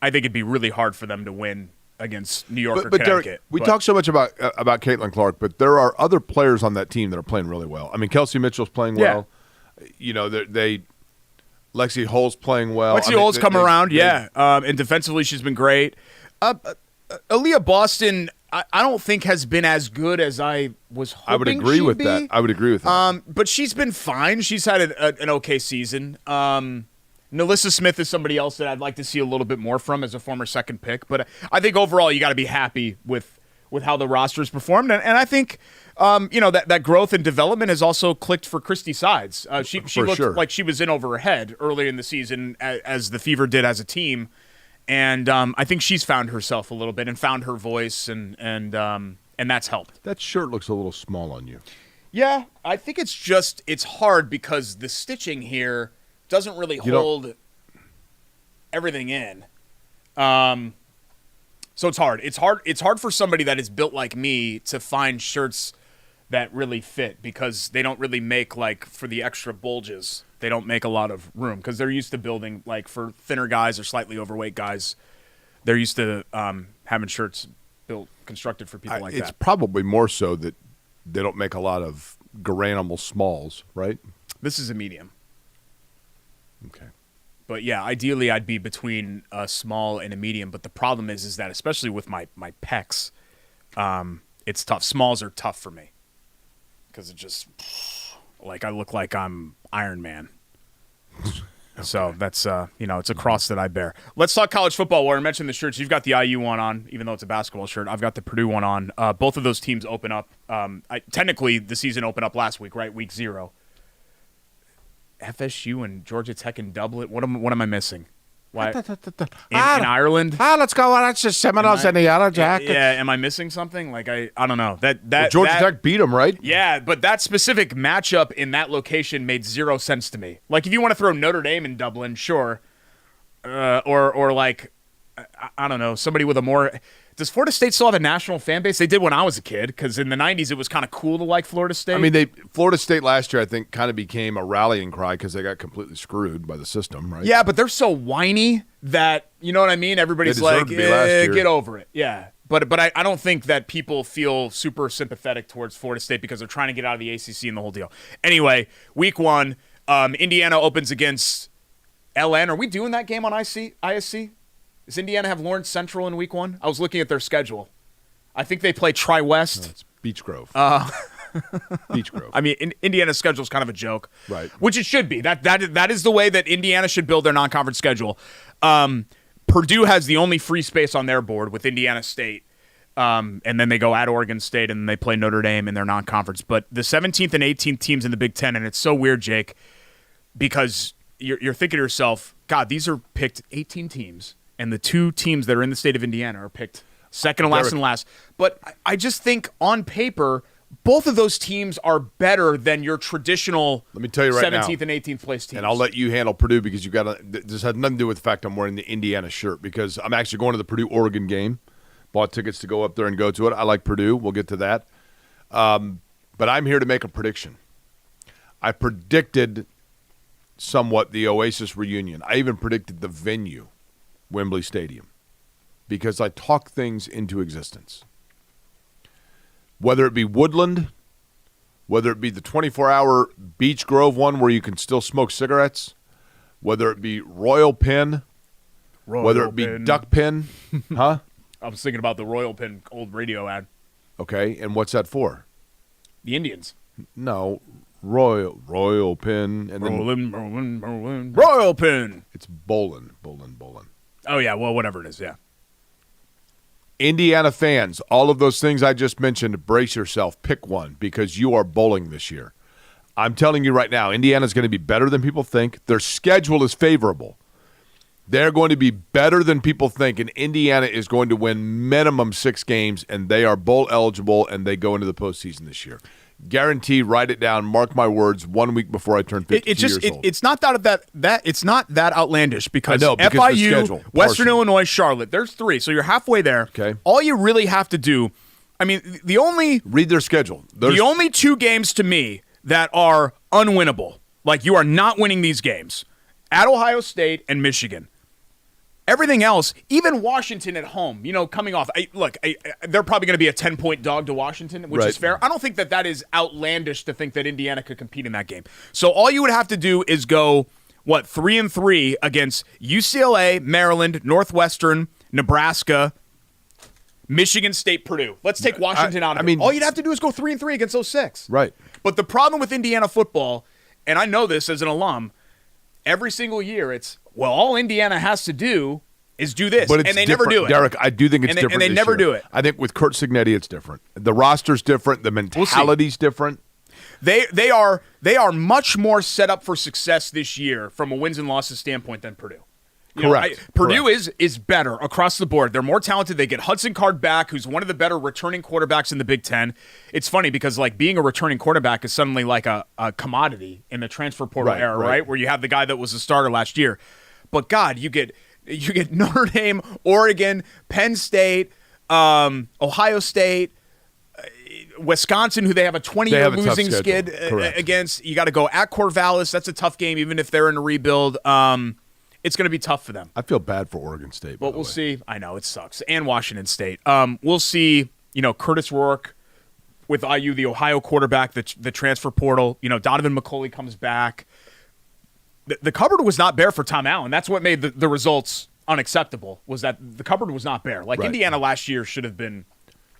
I think it'd be really hard for them to win against New York or but Connecticut. Derek, we talk so much about Caitlin Clark, but there are other players on that team that are playing really well. I mean, Kelsey Mitchell's playing well. Lexi Hull's playing well. Lexi Hull's come around, yeah. And defensively, she's been great. Aaliyah Boston, I don't think has been as good as I was hoping. I would agree with that. I would agree with that. But she's been fine. She's had an okay season. Nalissa Smith is somebody else that I'd like to see a little bit more from as a former second pick. But I think overall you got to be happy with how the roster's performed. And I think, that growth and development has also clicked for Christy Sides. She looked like she was in over her head earlier in the season as the Fever did as a team. And I think she's found herself a little bit and found her voice, and that's helped. That shirt looks a little small on you. Yeah, I think it's hard because the stitching here doesn't really hold everything in. So it's hard. It's hard for somebody that is built like me to find shirts that really fit because they don't really make, like, for the extra bulges, they don't make a lot of room because they're used to building, like, for thinner guys or slightly overweight guys, they're used to having shirts constructed for people like that. It's probably more so that they don't make a lot of Garanimals smalls, right? This is a medium. Okay. But, yeah, ideally I'd be between a small and a medium. But the problem is that, especially with my pecs, it's tough. Smalls are tough for me because it just, like, I look like I'm Iron Man. Okay. So that's, it's a cross that I bear. Let's talk college football. Warren mentioned the shirts. You've got the IU one on, even though it's a basketball shirt. I've got the Purdue one on. Both of those teams open up. Technically, the season opened up last week, right? Week 0. FSU and Georgia Tech and Dublin. What am I missing? Why? In Ireland? Let's go watch the Seminoles in the Yellow Jackets. Yeah, am I missing something? Like I don't know. Georgia Tech beat them, right? Yeah, but that specific matchup in that location made 0 sense to me. Like if you want to throw Notre Dame in Dublin, sure, or like I don't know, somebody with a more. Does Florida State still have a national fan base? They did when I was a kid, because in the 90s it was kind of cool to like Florida State. I mean, Florida State last year, I think, kind of became a rallying cry because they got completely screwed by the system, right? Yeah, but they're so whiny that, you know what I mean? Everybody's like, get over it. Yeah. But I don't think that people feel super sympathetic towards Florida State because they're trying to get out of the ACC and the whole deal. Anyway, week 1, Indiana opens against LN. Are we doing that game on ISC? Does Indiana have Lawrence Central in week 1? I was looking at their schedule. I think they play Tri-West. No, it's Beech Grove. Beech Grove. I mean, Indiana's schedule is kind of a joke. Right. Which it should be. That is the way that Indiana should build their non-conference schedule. Purdue has the only free space on their board with Indiana State. And then they go at Oregon State, and they play Notre Dame in their non-conference. But the 17th and 18th teams in the Big Ten, and it's so weird, Jake, because you're thinking to yourself, God, these are picked 18 teams. And the 2 teams that are in the state of Indiana are picked second and last. But I just think on paper, both of those teams are better than your traditional 17th and 18th place teams. And I'll let you handle Purdue because this has nothing to do with the fact I'm wearing the Indiana shirt because I'm actually going to the Purdue-Oregon game. Bought tickets to go up there and go to it. I like Purdue. We'll get to that. But I'm here to make a prediction. I predicted somewhat the Oasis reunion. I even predicted the venue. Wembley Stadium, because I talk things into existence. Whether it be Woodland, whether it be the 24-hour Beech Grove one where you can still smoke cigarettes, whether it be Royal Pen, whether it be Duck Pen, huh? I was thinking about the Royal Pen old radio ad. Okay, and what's that for? The Indians. No, Royal Pen, and then Royal Pen. It's Bolin. Oh, yeah, well, whatever it is, yeah. Indiana fans, all of those things I just mentioned, brace yourself. Pick one because you are bowling this year. I'm telling you right now, Indiana's going to be better than people think. Their schedule is favorable. They're going to be better than people think, and Indiana is going to win minimum 6 games, and they are bowl eligible, and they go into the postseason this year. Guarantee, write it down, mark my words, 1 week before I turn 52 years old. It's not it's not that outlandish because, I know, because FIU, schedule, Western Illinois, Charlotte, there's 3, so you're halfway there. Okay. All you really have to do, I mean, read their schedule. The only 2 games to me that are unwinnable, like you are not winning these games, at Ohio State and Michigan. Everything else, even Washington at home, coming off. They're probably going to be a 10-point dog to Washington, which is fair. I don't think that is outlandish to think that Indiana could compete in that game. So all you would have to do is go, 3-3 against UCLA, Maryland, Northwestern, Nebraska, Michigan State, Purdue. Let's take Washington out of it. All you'd have to do is go 3-3 against those 6. Right. But the problem with Indiana football, and I know this as an alum, every single year it's, well, all Indiana has to do is do this, but and they never do it. Derek, I do think it's different. And they this never year. do it. I think with Curt Cignetti, it's different. The roster's different. The mentality's different. They are much more set up for success this year from a wins and losses standpoint than Purdue. Purdue is better across the board. They're more talented. They get Hudson Card back, who's one of the better returning quarterbacks in the Big Ten. It's funny because being a returning quarterback is suddenly like a commodity in the transfer portal era, right? Where you have the guy that was a starter last year. But God, you get Notre Dame, Oregon, Penn State, Ohio State, Wisconsin, who they have a 20-year losing skid against. You got to go at Corvallis. That's a tough game, even if they're in a rebuild. It's going to be tough for them. I feel bad for Oregon State. But we'll see. I know, it sucks. And Washington State. We'll see, Curtis Rourke with IU, the Ohio quarterback, the transfer portal. Donovan McCulley comes back. The cupboard was not bare for Tom Allen. That's what made the results unacceptable, was that the cupboard was not bare. Indiana last year should have been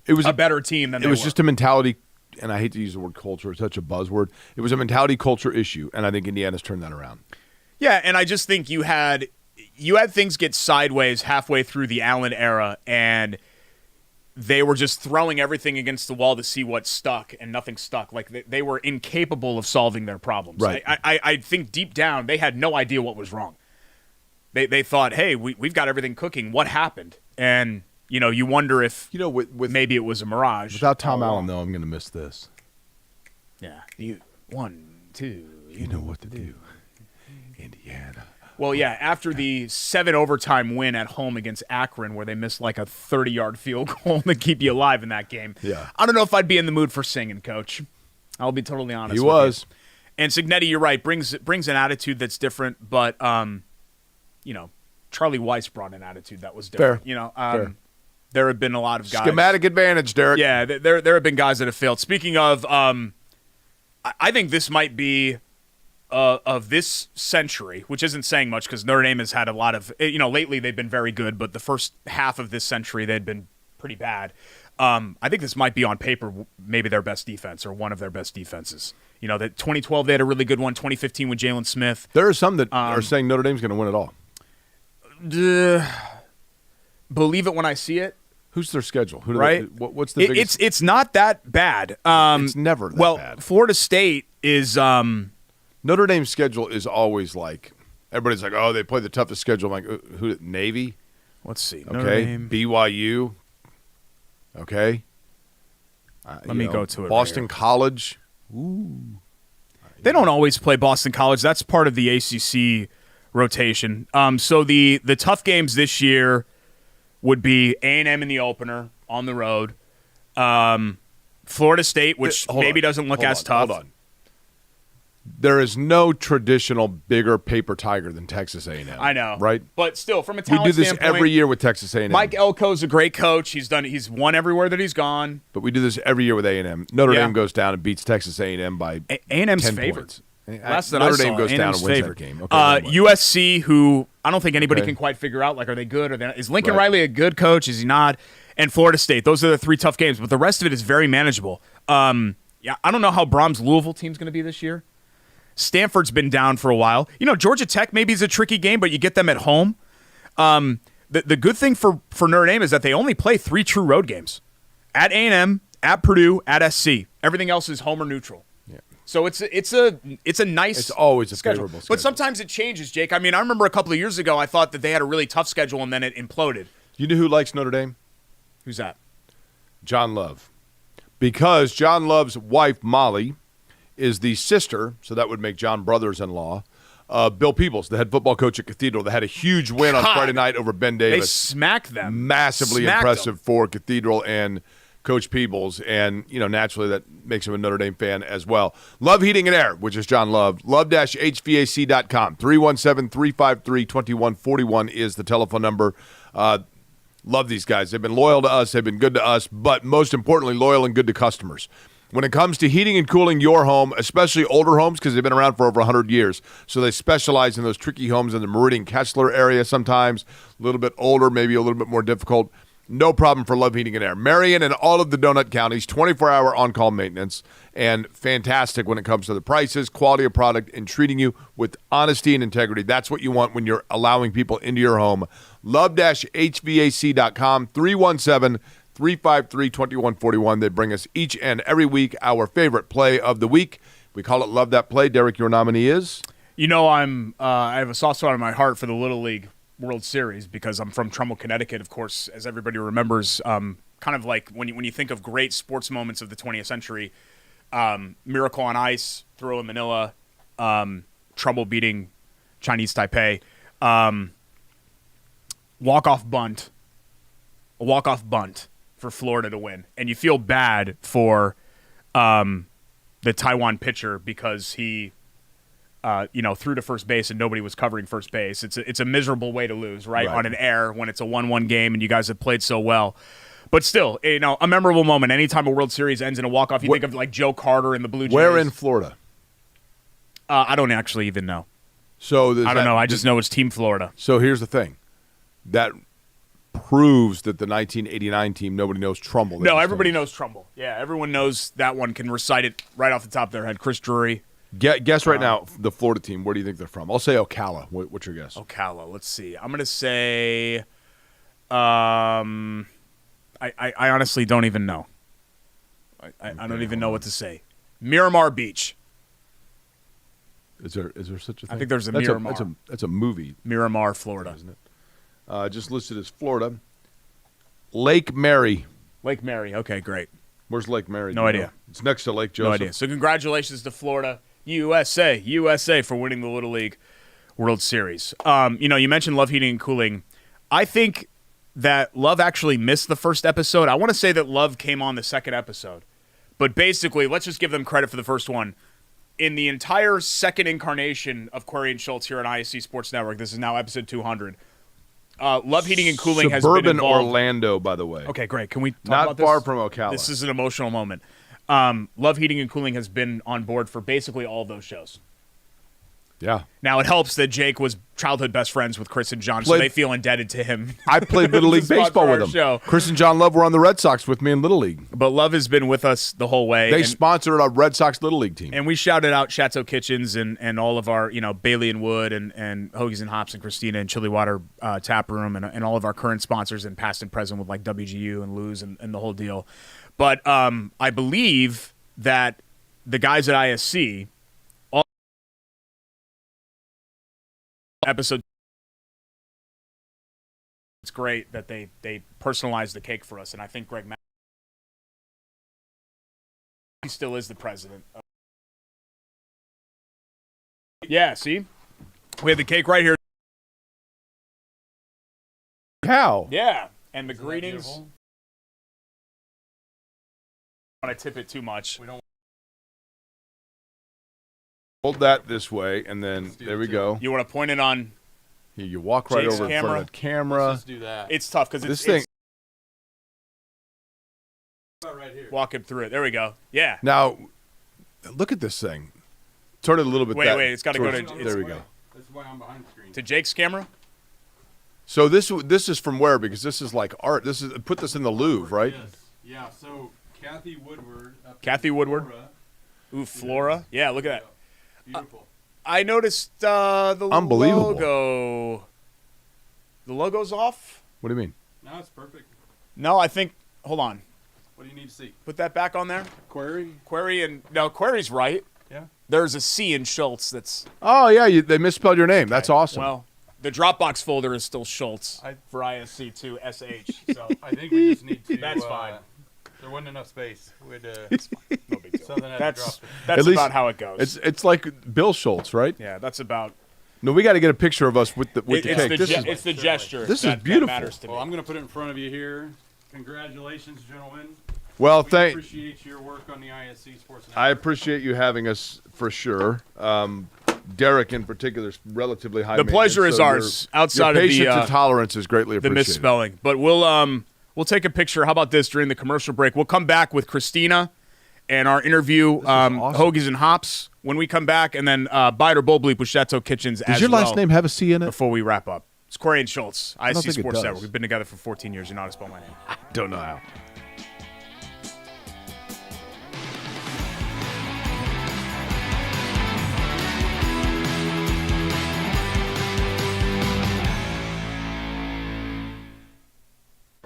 a better team than they were. It was just a mentality, and I hate to use the word culture. It's such a buzzword. It was a mentality culture issue, and I think Indiana's turned that around. Yeah, and I just think you had things get sideways halfway through the Allen era, and they were just throwing everything against the wall to see what stuck, and nothing stuck. They were incapable of solving their problems. Right. I think deep down they had no idea what was wrong. They thought, hey, we've got everything cooking. What happened? And you wonder if with maybe it was a mirage. Without Tom Allen, though, I'm going to miss this. Yeah. 1, 2. You know what to do. Indiana. Well, yeah, after the 7 overtime win at home against Akron, where they missed a 30-yard field goal to keep you alive in that game. Yeah. I don't know if I'd be in the mood for singing, Coach. I'll be totally honest. He was. You. And Cignetti, you're right, brings an attitude that's different, but Charlie Weiss brought an attitude that was different. Fair. Fair. There have been a lot of guys. Schematic advantage, Derek. Yeah, there have been guys that have failed. Speaking of, I think this might be of this century, which isn't saying much because Notre Dame has had a lot of, lately they've been very good, but the first half of this century they'd been pretty bad. I think this might be on paper maybe their best defense or one of their best defenses. That 2012 they had a really good one, 2015 with Jalen Smith. There are some that are saying Notre Dame's going to win it all. Believe it when I see it. Who's their schedule? What's the biggest? It's not that bad. It's never that bad. Well, Florida State is Notre Dame's schedule is always everybody's like, oh, they play the toughest schedule. I'm like, who? Navy? Let's see. Okay. BYU. Okay. Let me go to it. Boston right College. Ooh. They don't always play Boston College. That's part of the ACC rotation. So the tough games this year would be A&M in the opener on the road. Florida State, which maybe doesn't look as tough. Hold on. There is no traditional bigger paper tiger than Texas A&M. I know, right? But still, from a talent we do this standpoint, every year with Texas A&M. Mike Elko's a great coach. He's won everywhere that he's gone. But we do this every year with A&M. Notre Dame goes down and beats Texas A&M by A&M's 10 favored. points. Last that Notre I saw, Dame goes down A&M's and wins favored. that game. Okay, USC, who I don't think anybody can quite figure out. Are they good or is Lincoln Riley a good coach? Is he not? And Florida State. Those are the 3 tough games. But the rest of it is very manageable. I don't know how Brahms' Louisville team's going to be this year. Stanford's been down for a while. Georgia Tech maybe is a tricky game, but you get them at home. The good thing for Notre Dame is that they only play 3 true road games. At A&M, at Purdue, at SC. Everything else is home or neutral. Yeah. So it's a nice It's always a schedule. favorable schedule. But sometimes it changes, Jake. I remember a couple of years ago I thought that they had a really tough schedule and then it imploded. You know who likes Notre Dame? Who's that? John Love. Because John Love's wife, Molly, is the sister, so that would make John brothers-in-law, Bill Peebles, the head football coach at Cathedral, that had a huge win on Friday night over Ben Davis. They smacked them. Massively impressive for Cathedral and Coach Peebles, and naturally that makes him a Notre Dame fan as well. Love Heating and Air, which is John Love. Love-HVAC.com. 317-353-2141 is the telephone number. Love these guys. They've been loyal to us. They've been good to us, but most importantly, loyal and good to customers. When it comes to heating and cooling your home, especially older homes, because they've been around for over 100 years, so they specialize in those tricky homes in the Meridian Kessler area sometimes, a little bit older, maybe a little bit more difficult. No problem for Love Heating and Air. Marion and all of the donut counties, 24-hour on-call maintenance, and fantastic when it comes to the prices, quality of product, and treating you with honesty and integrity. That's what you want when you're allowing people into your home. Love-HVAC.com, 317-353-2141. They bring us each and every week our favorite play of the week. We call it Love That Play. Derek, your nominee is? You know, I have a soft spot in my heart for the Little League World Series because I'm from Trumbull, Connecticut, of course, as everybody remembers. Kind of like when you think of great sports moments of the 20th century, Miracle on Ice, Throw in Manila, Trumbull beating Chinese Taipei, walk-off bunt for Florida to win. And you feel bad for the Taiwan pitcher because he threw to first base and nobody was covering first base. It's a miserable way to lose, right? On an error when it's a 1-1 game and you guys have played so well. But still, a memorable moment. Anytime a World Series ends in a walk-off, you think of like Joe Carter and the Blue Jays. Where in Florida? I don't actually even know. So I don't know. I just know it's Team Florida. So here's the thing. That proves that the 1989 team, nobody knows Trumbull. No, everybody knows Trumbull. Yeah, everyone knows that one, can recite it right off the top of their head. Chris Drury. Guess right now, the Florida team, where do you think they're from? I'll say Ocala. What's your guess? Ocala. Let's see. I'm going to say I honestly don't even know. I don't even know what to say. Miramar Beach. Is there such a thing? I think there's a Miramar. That's a movie. Miramar, Florida. Isn't it? Just listed as Florida. Lake Mary. Lake Mary. Okay, great. Where's Lake Mary? No idea. It's next to Lake Joseph. No idea. So congratulations to Florida, USA for winning the Little League World Series. You mentioned Love Heating and Cooling. I think that Love actually missed the first episode. I want to say that Love came on the second episode. But basically, let's just give them credit for the first one. In the entire second incarnation of Query and Schultz here on ISC Sports Network, this is now episode 200, Love Heating and Cooling has been involved. Suburban Orlando, by the way. Okay, great. Can we talk Not about this? far from Ocala. This is an emotional moment. Love Heating and Cooling has been on board for basically all of those shows. Yeah. Now, it helps that Jake was childhood best friends with Chris and John, so they feel indebted to him. I played Little League baseball with them. Show. Chris and John Love were on the Red Sox with me in Little League. But Love has been with us the whole way. They sponsored our Red Sox Little League team. And we shouted out Chateau Kitchens and all of our, Bailey and Wood and Hoagies and Hops and Christina and Chili Water Tap Room and all of our current sponsors and past and present with like WGU and Lou's and the whole deal. But I believe that the guys at ISC episode, it's great that they personalized the cake for us, and I think Greg he still is the president. Yeah, see, we have the cake right here. How? Yeah, and the greetings. I don't want to tip it too much. We don't. Hold that this way, and then there we go. You want to point it on? Here, you walk right Jake's over in front of the camera. Let's just do that. It's tough because This thing. Right here. Walk him through it. There we go. Yeah. Now, look at this thing. Turn it a little bit. Wait. It's got to go to. There we go. That's why I'm behind the screen. To Jake's camera. So this is from where? Because this is like art. Put this in the Louvre, right? Yes. Yeah. So Kathy Woodward. Flora. Ooh, Flora. Yeah. Look at that. Beautiful. I noticed the Unbelievable. logo. The logo's off? What do you mean? No, it's perfect. No, I think. Hold on. What do you need to see? Put that back on there. Query? Query's right. Yeah. There's a C in Schultz that's. Oh yeah, they misspelled your name. That's awesome. Well, the Dropbox folder is still Schultz for ISC2 SH. So I think we just need to. That's fine. There wasn't enough space. We had to. No big deal. Something had to That's drop it. At least about how it goes. It's like Bill Schultz, right? Yeah, that's about. No, we got to get a picture of us with the cake. It's the gesture. This is that beautiful. matters to me. Well, I'm going to put it in front of you here. Congratulations, gentlemen. Well, We thank. appreciate your work on the ISC Sports Network. I appreciate you having us for sure. Derek, in particular, is relatively high. The pleasure is ours. Outside your of the patience and tolerance is greatly the appreciated. misspelling, but we'll take a picture. How about this during the commercial break? We'll come back with Christina and our interview, awesome. Hoagies and Hops, when we come back, and then Bite or Bowl Bleep with Chateau Kitchens. Does your last name have a C in it? Before we wrap up. It's Corey and Schultz, don't ISC think it Sports does. Network. We've been together for 14 years. You know how to spell my name. Don't know how.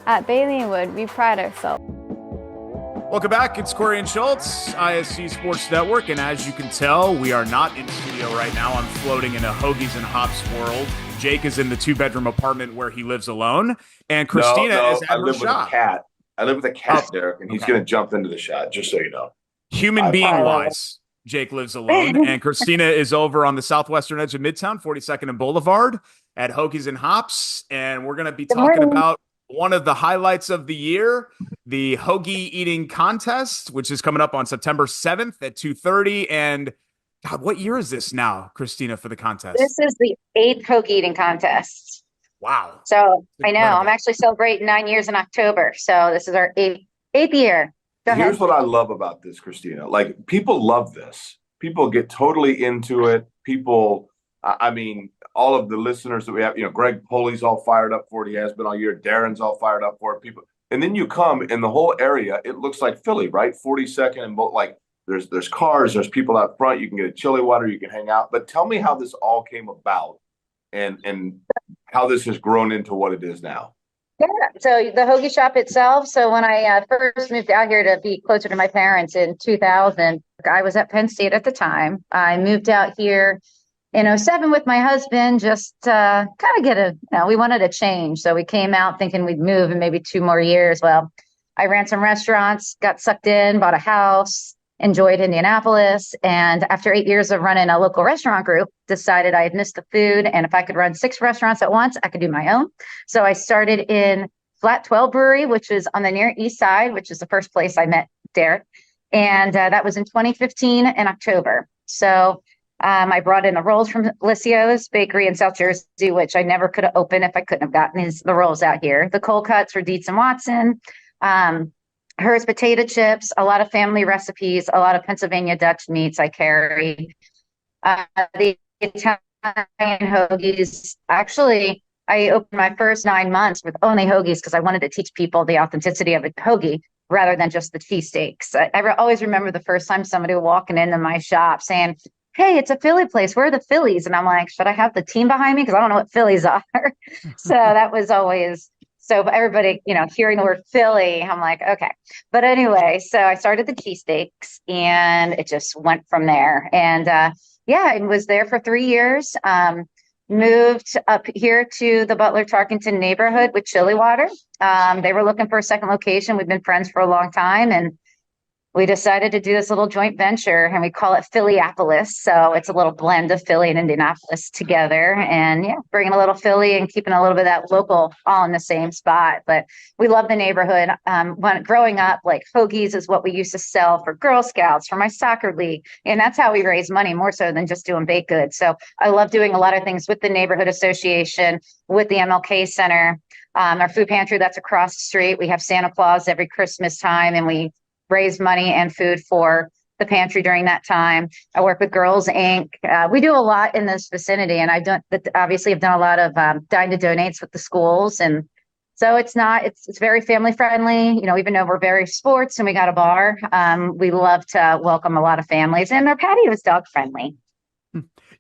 At Bailey and Wood, we pride ourselves. Welcome back. It's Corey and Schultz, ISC Sports Network. And as you can tell, we are not in studio right now. I'm floating in a Hoagies and Hops world. Jake is in the 2-bedroom apartment where he lives alone. And Christina is at I her live with a shop. cat. I live with a cat, Derek, and he's going to jump into the shot, just so you know. Human being-wise, Jake lives alone. And Christina is over on the southwestern edge of Midtown, 42nd and Boulevard at Hoagies and Hops. And we're going to be talking about one of the highlights of the year, the hoagie eating contest, which is coming up on September 7th at 2:30. And God, what year is this now, Christina, for the contest? This is the 8th hoagie eating contest. Wow. So I know I'm actually celebrating 9 years in October. So this is our eighth year. Go ahead. Here's what I love about this, Christina. Like, people love this. People get totally into it. People, I mean, all of the listeners that we have, Greg Poley's all fired up for it. He has been all year. Darren's all fired up for it. People, and then you come in the whole area. It looks like Philly, right? 42nd and both. Like, there's cars, there's people out front. You can get a chili water, you can hang out. But tell me how this all came about, and how this has grown into what it is now. Yeah. So the hoagie shop itself. So when I first moved out here to be closer to my parents in 2000, I was at Penn State at the time. I moved out here in 2007 with my husband, just kind of we wanted a change. So we came out thinking we'd move in maybe 2 more years. Well, I ran some restaurants, got sucked in, bought a house, enjoyed Indianapolis. And after 8 years of running a local restaurant group, decided I had missed the food. And if I could run 6 restaurants at once, I could do my own. So I started in Flat 12 Brewery, which is on the near east side, which is the first place I met Derek. And that was in 2015 in October. So I brought in the rolls from Lissio's Bakery in South Jersey, which I never could have opened if I couldn't have gotten the rolls out here. The cold cuts were Dietz and Watson. Hers potato chips, a lot of family recipes, a lot of Pennsylvania Dutch meats I carry. The Italian hoagies. Actually, I opened my first 9 months with only hoagies because I wanted to teach people the authenticity of a hoagie rather than just the cheesesteaks. I always remember the first time somebody walking into my shop saying, "Hey, it's a Philly place. Where are the Phillies?" And I'm like, should I have the team behind me? Because I don't know what Phillies are. So that was always... So everybody, hearing the word Philly, I'm like, okay. But anyway, so I started the cheesesteaks and it just went from there. And I was there for 3 years. Moved up here to the Butler Tarkington neighborhood with Chili Water. They were looking for a second location. We've been friends for a long time. And we decided to do this little joint venture, and we call it Phillyapolis. So it's a little blend of Philly and Indianapolis together, and bringing a little Philly and keeping a little bit of that local all in the same spot. But we love the neighborhood. When growing up, like hoagies is what we used to sell for Girl Scouts, for my soccer league, and that's how we raise money more so than just doing baked goods. So I love doing a lot of things with the neighborhood association, with the MLK Center, our food pantry that's across the street. We have Santa Claus every Christmas time, and we raise money and food for the pantry during that time. I work with Girls Inc. We do a lot in this vicinity, and I've done a lot of dine to donates with the schools. And so it's very family friendly, even though we're very sports and we got a bar, we love to welcome a lot of families, and our patio is dog friendly.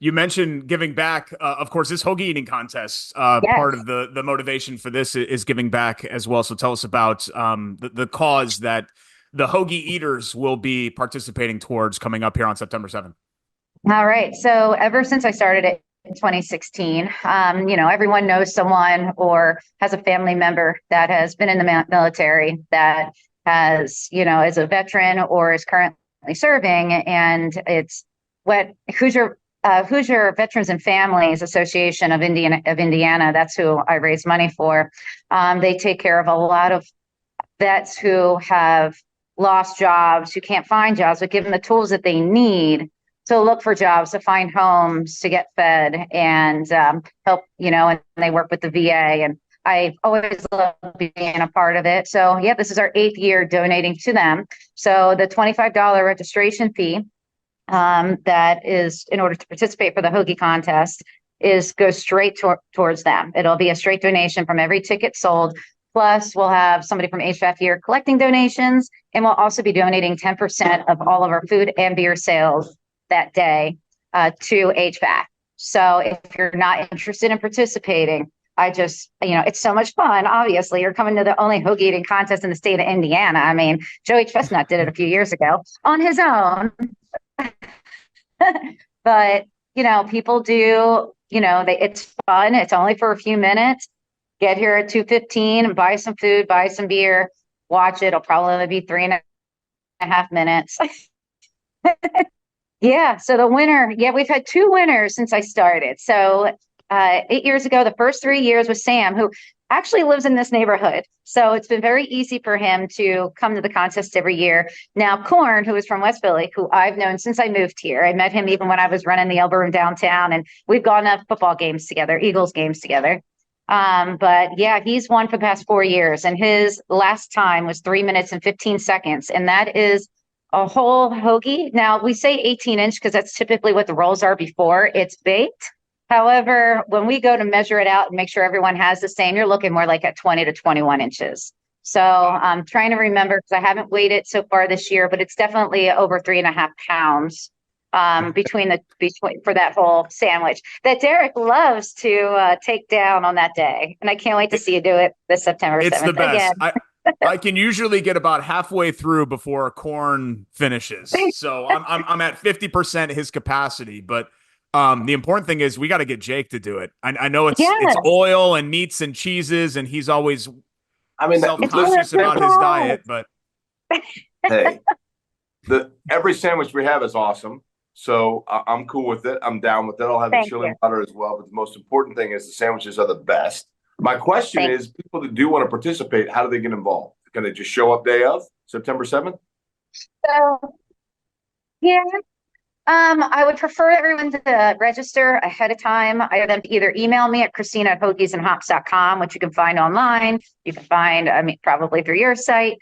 You mentioned giving back. Of course, this hoagie eating contest, Yes. part of the motivation for this is giving back as well. So tell us about the cause that the hoagie eaters will be participating towards coming up here on September 7th. All right. So ever since I started it in 2016, everyone knows someone or has a family member that has been in the military that has, is a veteran or is currently serving. And it's Hoosier Veterans and Families Association of Indiana. That's who I raise money for. They take care of a lot of vets who have lost jobs, who can't find jobs, but give them the tools that they need to look for jobs, to find homes, to get fed, and help, and they work with the VA. And I always love being a part of it. So this is our 8th year donating to them. So the $25 registration fee, that is in order to participate for the hoagie contest, go straight towards them. It'll be a straight donation from every ticket sold. Plus, we'll have somebody from HVAC here collecting donations, and we'll also be donating 10% of all of our food and beer sales that day to HVAC. So if you're not interested in participating, it's so much fun. Obviously, you're coming to the only hoagie eating contest in the state of Indiana. I mean, Joey Chestnut did it a few years ago on his own. But, people do, it's fun. It's only for a few minutes. Get here at 2:15, buy some food, buy some beer, watch it. It'll probably only be 3.5 minutes. Yeah. So the winner, we've had 2 winners since I started. So 8 years ago, the first 3 years was Sam, who actually lives in this neighborhood. So it's been very easy for him to come to the contest every year. Now, Corn, who is from West Philly, who I've known since I moved here. I met him even when I was running the Elbow Room downtown, and we've gone to football games together, Eagles games together. But yeah, he's won for the past 4 years, and his last time was 3 minutes and 15 seconds. And that is a whole hoagie. Now we say 18-inch because that's typically what the rolls are before it's baked. However, when we go to measure it out and make sure everyone has the same, you're looking more like at 20 to 21 inches. So I'm trying to remember because I haven't weighed it so far this year, but it's definitely over 3.5 pounds. Between for that whole sandwich that Derek loves to take down on that day, and I can't wait to see you do it this September 7th. It's the best. Again. I can usually get about halfway through before Corn finishes, so I'm at 50% his capacity. But the important thing is we got to get Jake to do it. I know it's oil and meats and cheeses, and he's always self-conscious about his diet. But hey, every sandwich we have is awesome. So I'm cool with it. I'm down with it. I'll have the chili butter as well. But the most important thing is the sandwiches are the best. My question is, people that do want to participate, how do they get involved? Can they just show up day of September 7th? So, I would prefer everyone to register ahead of time. Either email me at Christina@hoagiesandhops.com, which you can find online. You can find, probably through your site.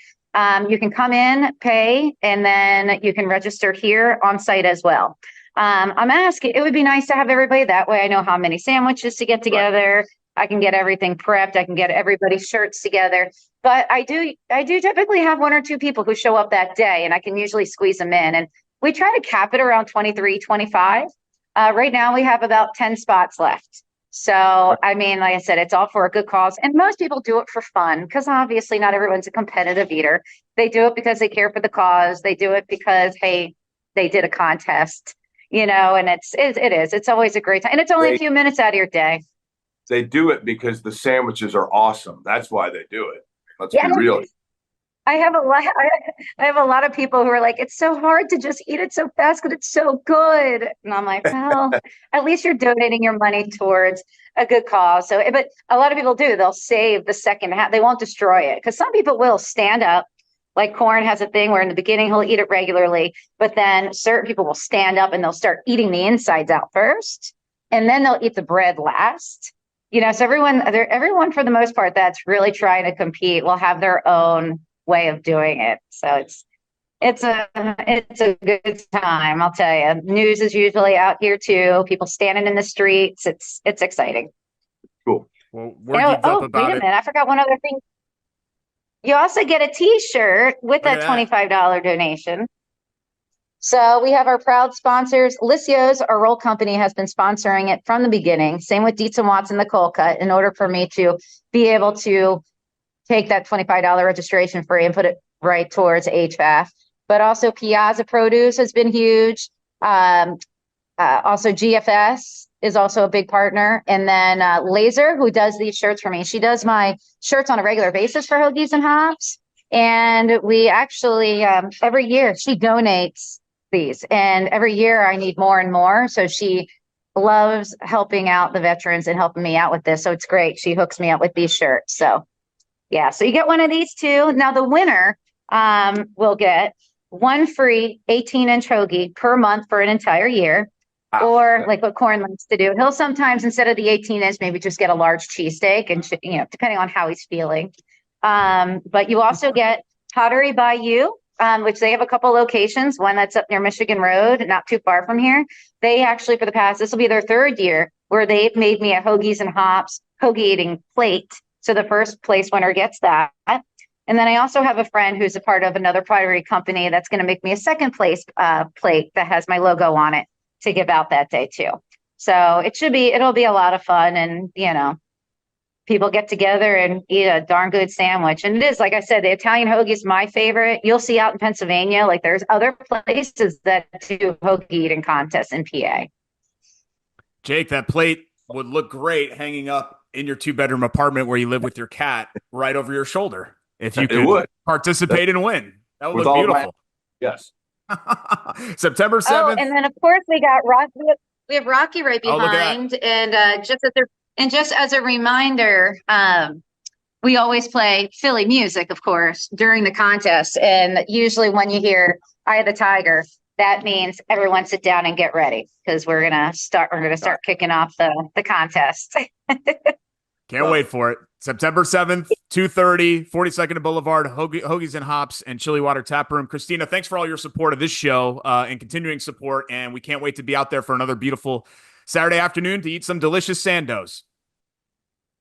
You can come in, pay, and then you can register here on site as well. I'm asking, it would be nice to have everybody that way. I know how many sandwiches to get together. Right. I can get everything prepped. I can get everybody's shirts together. But I do typically have 1 or 2 people who show up that day, and I can usually squeeze them in. And we try to cap it around 23, 25. Right now we have about 10 spots left. So, like I said, it's all for a good cause. And most people do it for fun because obviously not everyone's a competitive eater. They do it because they care for the cause. They do it because, hey, they did a contest, and it's always a great time. And it's only a few minutes out of your day. They do it because the sandwiches are awesome. That's why they do it. Let's be real. I have a lot of people who are like, it's so hard to just eat it so fast because it's so good. And I'm like, well, at least you're donating your money towards a good cause. So, but a lot of people do. They'll save the second half. They won't destroy it because some people will stand up. Like Corn has a thing where in the beginning he'll eat it regularly, but then certain people will stand up and they'll start eating the insides out first, and then they'll eat the bread last. So everyone for the most part that's really trying to compete will have their own way of doing it. So it's a good time, I'll tell you. News is usually out here too. People standing in the streets. It's exciting. Cool. Well, we're geeked up about wait a minute. I forgot one other thing. You also get a T-shirt with that $25 donation. So we have our proud sponsors. Licios, our roll company, has been sponsoring it from the beginning. Same with Dietz & Watson, the cold cut, in order for me to be able to take that $25 registration free and put it right towards HVAC. But also Piazza Produce has been huge. Also GFS is also a big partner. And then Laser, who does these shirts for me. She does my shirts on a regular basis for Hoagies and Hops. And we actually, every year she donates these. And every year I need more and more. So she loves helping out the veterans and helping me out with this. So it's great. She hooks me up with these shirts. So yeah, so you get one of these too. Now the winner will get one free 18-inch hoagie per month for an entire year. Or like what Corn likes to do. He'll sometimes, instead of the 18-inch, maybe just get a large cheesesteak and, depending on how he's feeling. But you also get Pottery by You, which they have a couple locations. One that's up near Michigan Road, not too far from here. They actually, this will be their 3rd year. where they've made me a Hoagies and Hops hoagie eating plate. So the first place winner gets that. And then I also have a friend who's a part of another pottery company that's going to make me a second place plate that has my logo on it to give out that day too. So it'll be a lot of fun, and people get together and eat a darn good sandwich. And it is, like I said, the Italian hoagie is my favorite. You'll see out in Pennsylvania, like there's other places that do hoagie eating contests in PA. Jake, that plate would look great hanging up in your 2-bedroom apartment where you live with your cat right over your shoulder. If you could participate and win, that would look beautiful. Yes. September 7th. Oh, and then of course we got Rocky. We have Rocky right behind, and just as a reminder, we always play Philly music, of course, during the contest. And usually when you hear "Eye of the Tiger," that means everyone sit down and get ready, because we're gonna start kicking off the contest. Can't wait for it. September 7th, 2:30, 42nd Boulevard, Hoagies and Hops and Chili Water Tap Room. Christina, thanks for all your support of this show and continuing support. And we can't wait to be out there for another beautiful Saturday afternoon to eat some delicious sandos.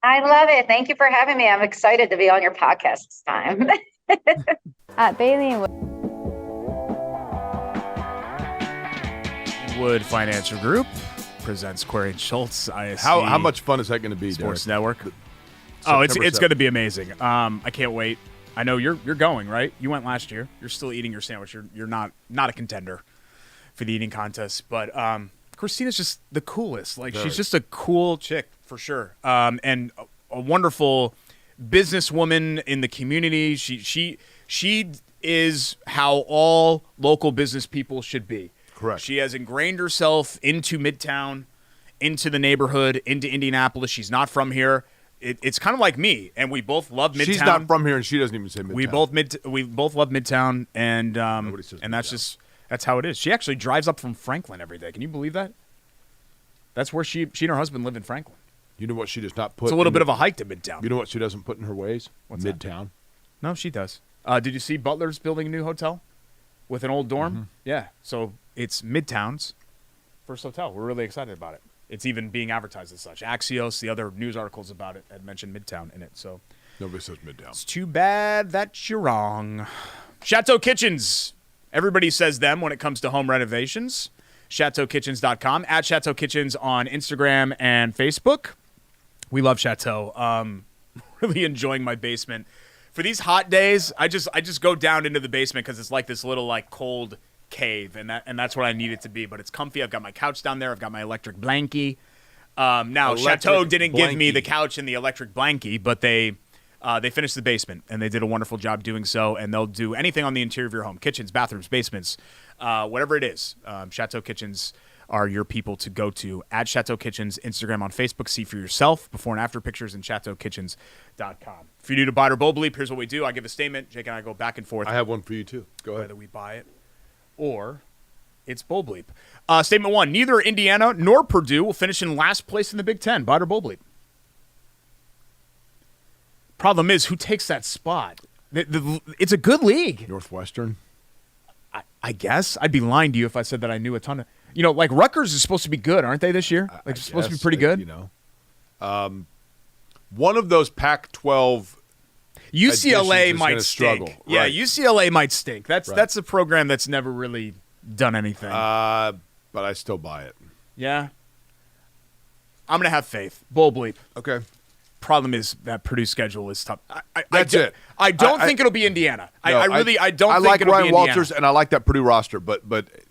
I love it. Thank you for having me. I'm excited to be on your podcast this time. At Bailey and Wood Financial Group presents Query and Schultz, ISC. How much fun is that going to be, Sports Derek? Network. It's going to be amazing. I can't wait. I know you're going, right? You went last year. You're still eating your sandwich. You're not a contender for the eating contest, but Christina's just the coolest. Like, she's just a cool chick for sure, and a wonderful businesswoman in the community. She is how all local business people should be. Correct. She has ingrained herself into Midtown, into the neighborhood, into Indianapolis. She's not from here. It's kind of like me, and we both love Midtown. She's not from here, and she doesn't even say Midtown. We both love Midtown, and Midtown. that's how it is. She actually drives up from Franklin every day. Can you believe that? That's where she and her husband live in Franklin. You know what she does not put? It's a little bit of a hike to Midtown. You know what she doesn't put in her ways? What's Midtown. That? No, she does. Did you see Butler's building a new hotel with an old dorm? Mm-hmm. Yeah. So it's Midtown's first hotel. We're really excited about it. It's even being advertised as such. Axios, the other news articles about it, had mentioned Midtown in it. So nobody says Midtown. It's too bad that you're wrong. Chateau Kitchens. Everybody says them when it comes to home renovations. ChateauKitchens.com. At Chateau Kitchens on Instagram and Facebook. We love Chateau. Really enjoying my basement. For these hot days, I just go down into the basement because it's like this little cold cave, and that's what I need it to be. But it's comfy. I've got my couch down there. I've got my electric blankie. Now Chateau didn't give me the couch and the electric blankie, but they finished the basement, and they did a wonderful job doing so. And they'll do anything on the interior of your home: kitchens, bathrooms, basements, whatever it is. Chateau Kitchens are your people to go to. At Chateau Kitchens, Instagram, on Facebook. See for yourself before and after pictures in ChateauKitchens.com. If you're new to Buy It or Bull Bleep, here's what we do. I give a statement. Jake and I go back and forth. I have one for you, too. Go ahead. Whether we buy it or it's Bull Bleep. Statement one, neither Indiana nor Purdue will finish in last place in the Big Ten. Buy it or Bull Bleep. Problem is, who takes that spot? It's a good league. Northwestern? I guess. I'd be lying to you if I said that I knew a ton of... Rutgers is supposed to be good, aren't they, this year? Supposed to be pretty good? One of those Pac-12 UCLA might stink. Struggle. Yeah, right. UCLA might stink. That's a program that's never really done anything. But I still buy it. Yeah? I'm going to have faith. Bull Bleep. Okay. Problem is that Purdue's schedule is tough. That's it. I don't think it'll be Indiana. No, I don't I think it'll like be Ryan Indiana. Walters, and I like that Purdue roster, but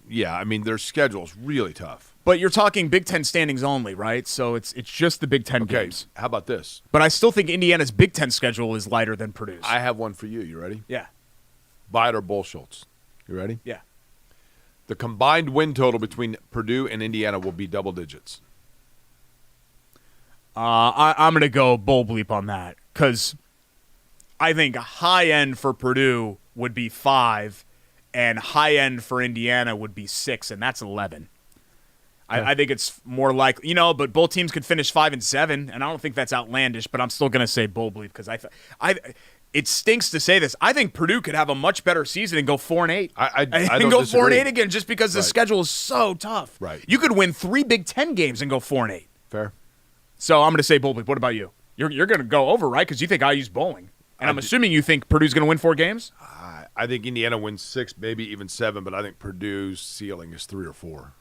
yeah, I mean, their schedule's really tough. But you're talking Big Ten standings only, right? So it's just the Big Ten games. How about this? But I still think Indiana's Big Ten schedule is lighter than Purdue's. I have one for you. You ready? Yeah. Buy it or Bull Schultz. You ready? Yeah. The combined win total between Purdue and Indiana will be double digits. I'm going to go Bull Bleep on that because I think high end for Purdue would be 5 and high end for Indiana would be 6, and that's 11. I think it's more likely, but both teams could finish 5 and 7, and I don't think that's outlandish, but I'm still going to say Bull Bleep because it stinks to say this. I think Purdue could have a much better season and go 4-8. I don't go disagree. 4-8 again just because the schedule is so tough. Right. You could win 3 Big Ten games and go 4-8. fair. So I'm going to say Bull Bleep. What about you? You're going to go over, right? Because you think IU's bowling. And I'm assuming you think Purdue's going to win 4 games? I think Indiana wins 6, maybe even 7, but I think Purdue's ceiling is 3 or 4.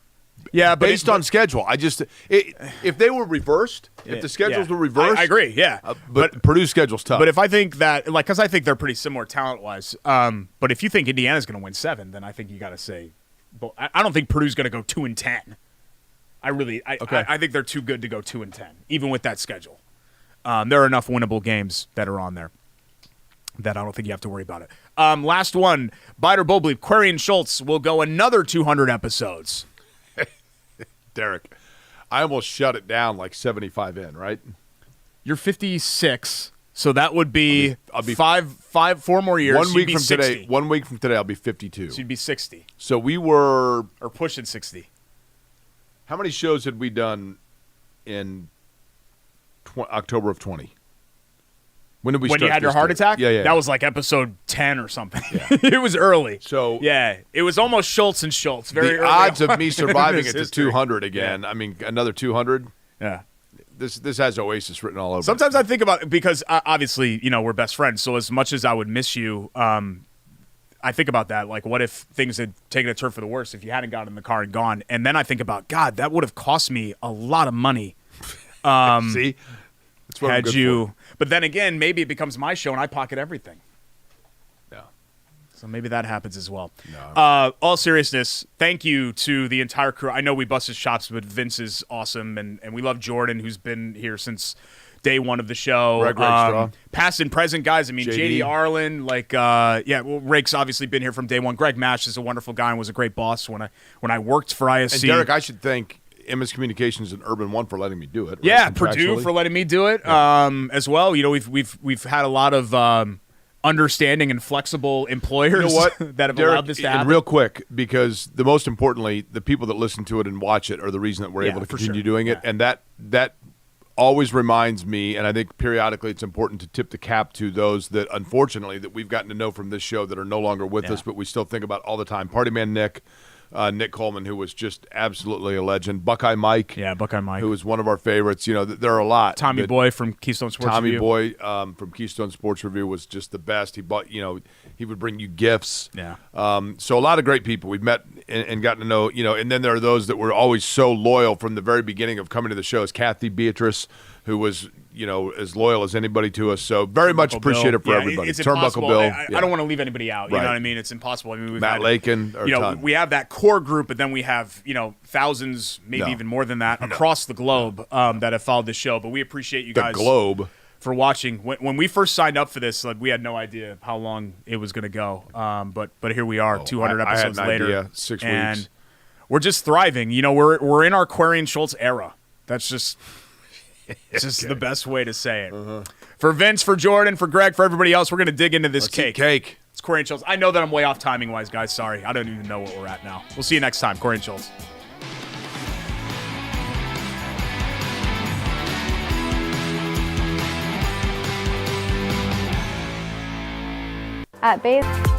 Yeah, but based on schedule. If they were reversed, if the schedules were reversed, I agree. Yeah, but Purdue's schedule's tough. But if I think that, because I think they're pretty similar talent-wise. But if you think Indiana's going to win 7, then I think you got to say, I don't think Purdue's going to go 2-10. I think they're too good to go 2-10, even with that schedule. There are enough winnable games that are on there that I don't think you have to worry about it. Last one, Biter Bull Bleep. Query and Schultz will go another 200 episodes. Derek, I almost shut it down like 75 in, right? You're 56, so that would be, I'll be 4 more years. 1 week from 60. today. 1 week from today, I'll be 52. So you'd be 60. So we were pushing 60. How many shows had we done in October of 20? When did we? When you had your heart attack? Yeah. That was like episode 10 or something. Yeah. It was early. So yeah, it was almost Schultz and Schultz. Very the early odds on of me surviving it to history. 200 again. Yeah. I mean, another 200. Yeah. This has Oasis written all over. Sometimes I think about, because obviously we're best friends. So as much as I would miss you, I think about that. Like, what if things had taken a turn for the worse if you hadn't gotten in the car and gone? And then I think about, God, that would have cost me a lot of money. See. That's what had you, but then again, maybe it becomes my show and I pocket everything. Yeah. So maybe that happens as well. No. All seriousness, thank you to the entire crew. I know we busted shots, but Vince is awesome, and we love Jordan, who's been here since day one of the show. Greg Rakestraw. Past and present guys. I mean, JD Arlen, Rake's obviously been here from day one. Greg Mash is a wonderful guy and was a great boss when I worked for ISC. And Derek, I should thank MS Communications and Urban One for letting me do it. Right? Yeah, Purdue for letting me do it as well. We've had a lot of understanding and flexible employers that have allowed this to happen. And real quick, because the most importantly, the people that listen to it and watch it are the reason that we're able to continue doing it, and that always reminds me, and I think periodically it's important to tip the cap to those that unfortunately that we've gotten to know from this show that are no longer with us, but we still think about all the time. Party Man Nick Coleman, who was just absolutely a legend. Buckeye Mike. Yeah, Buckeye Mike. Who was one of our favorites. There are a lot. Tommy Boy from Keystone Sports Review. Tommy Boy from Keystone Sports Review was just the best. He bought, he would bring you gifts. Yeah. So a lot of great people we've met and gotten to know, and then there are those that were always so loyal from the very beginning of coming to the shows. Kathy Beatrice, who was, as loyal as anybody to us. So very much appreciate it for everybody. It's Turnbuckle impossible. Bill. I don't want to leave anybody out. You know what I mean? It's impossible. I mean, we've Matt had, Lakin, we have that core group, but then we have, thousands, maybe even more than that, across the globe that have followed the show. But we appreciate you guys. The globe. For watching. When we first signed up for this, we had no idea how long it was going to go. But here we are, 200 episodes later. Idea, 6 and weeks. We're just thriving. We're in our Query and Schultz era. That's just the best way to say it. For Vince, for Jordan, for Greg, for everybody else, we're going to dig into this cake. It's Query and Schultz. I know that I'm way off timing-wise, guys. Sorry. I don't even know what we're at now. We'll see you next time. Query and Schultz. At Bailey.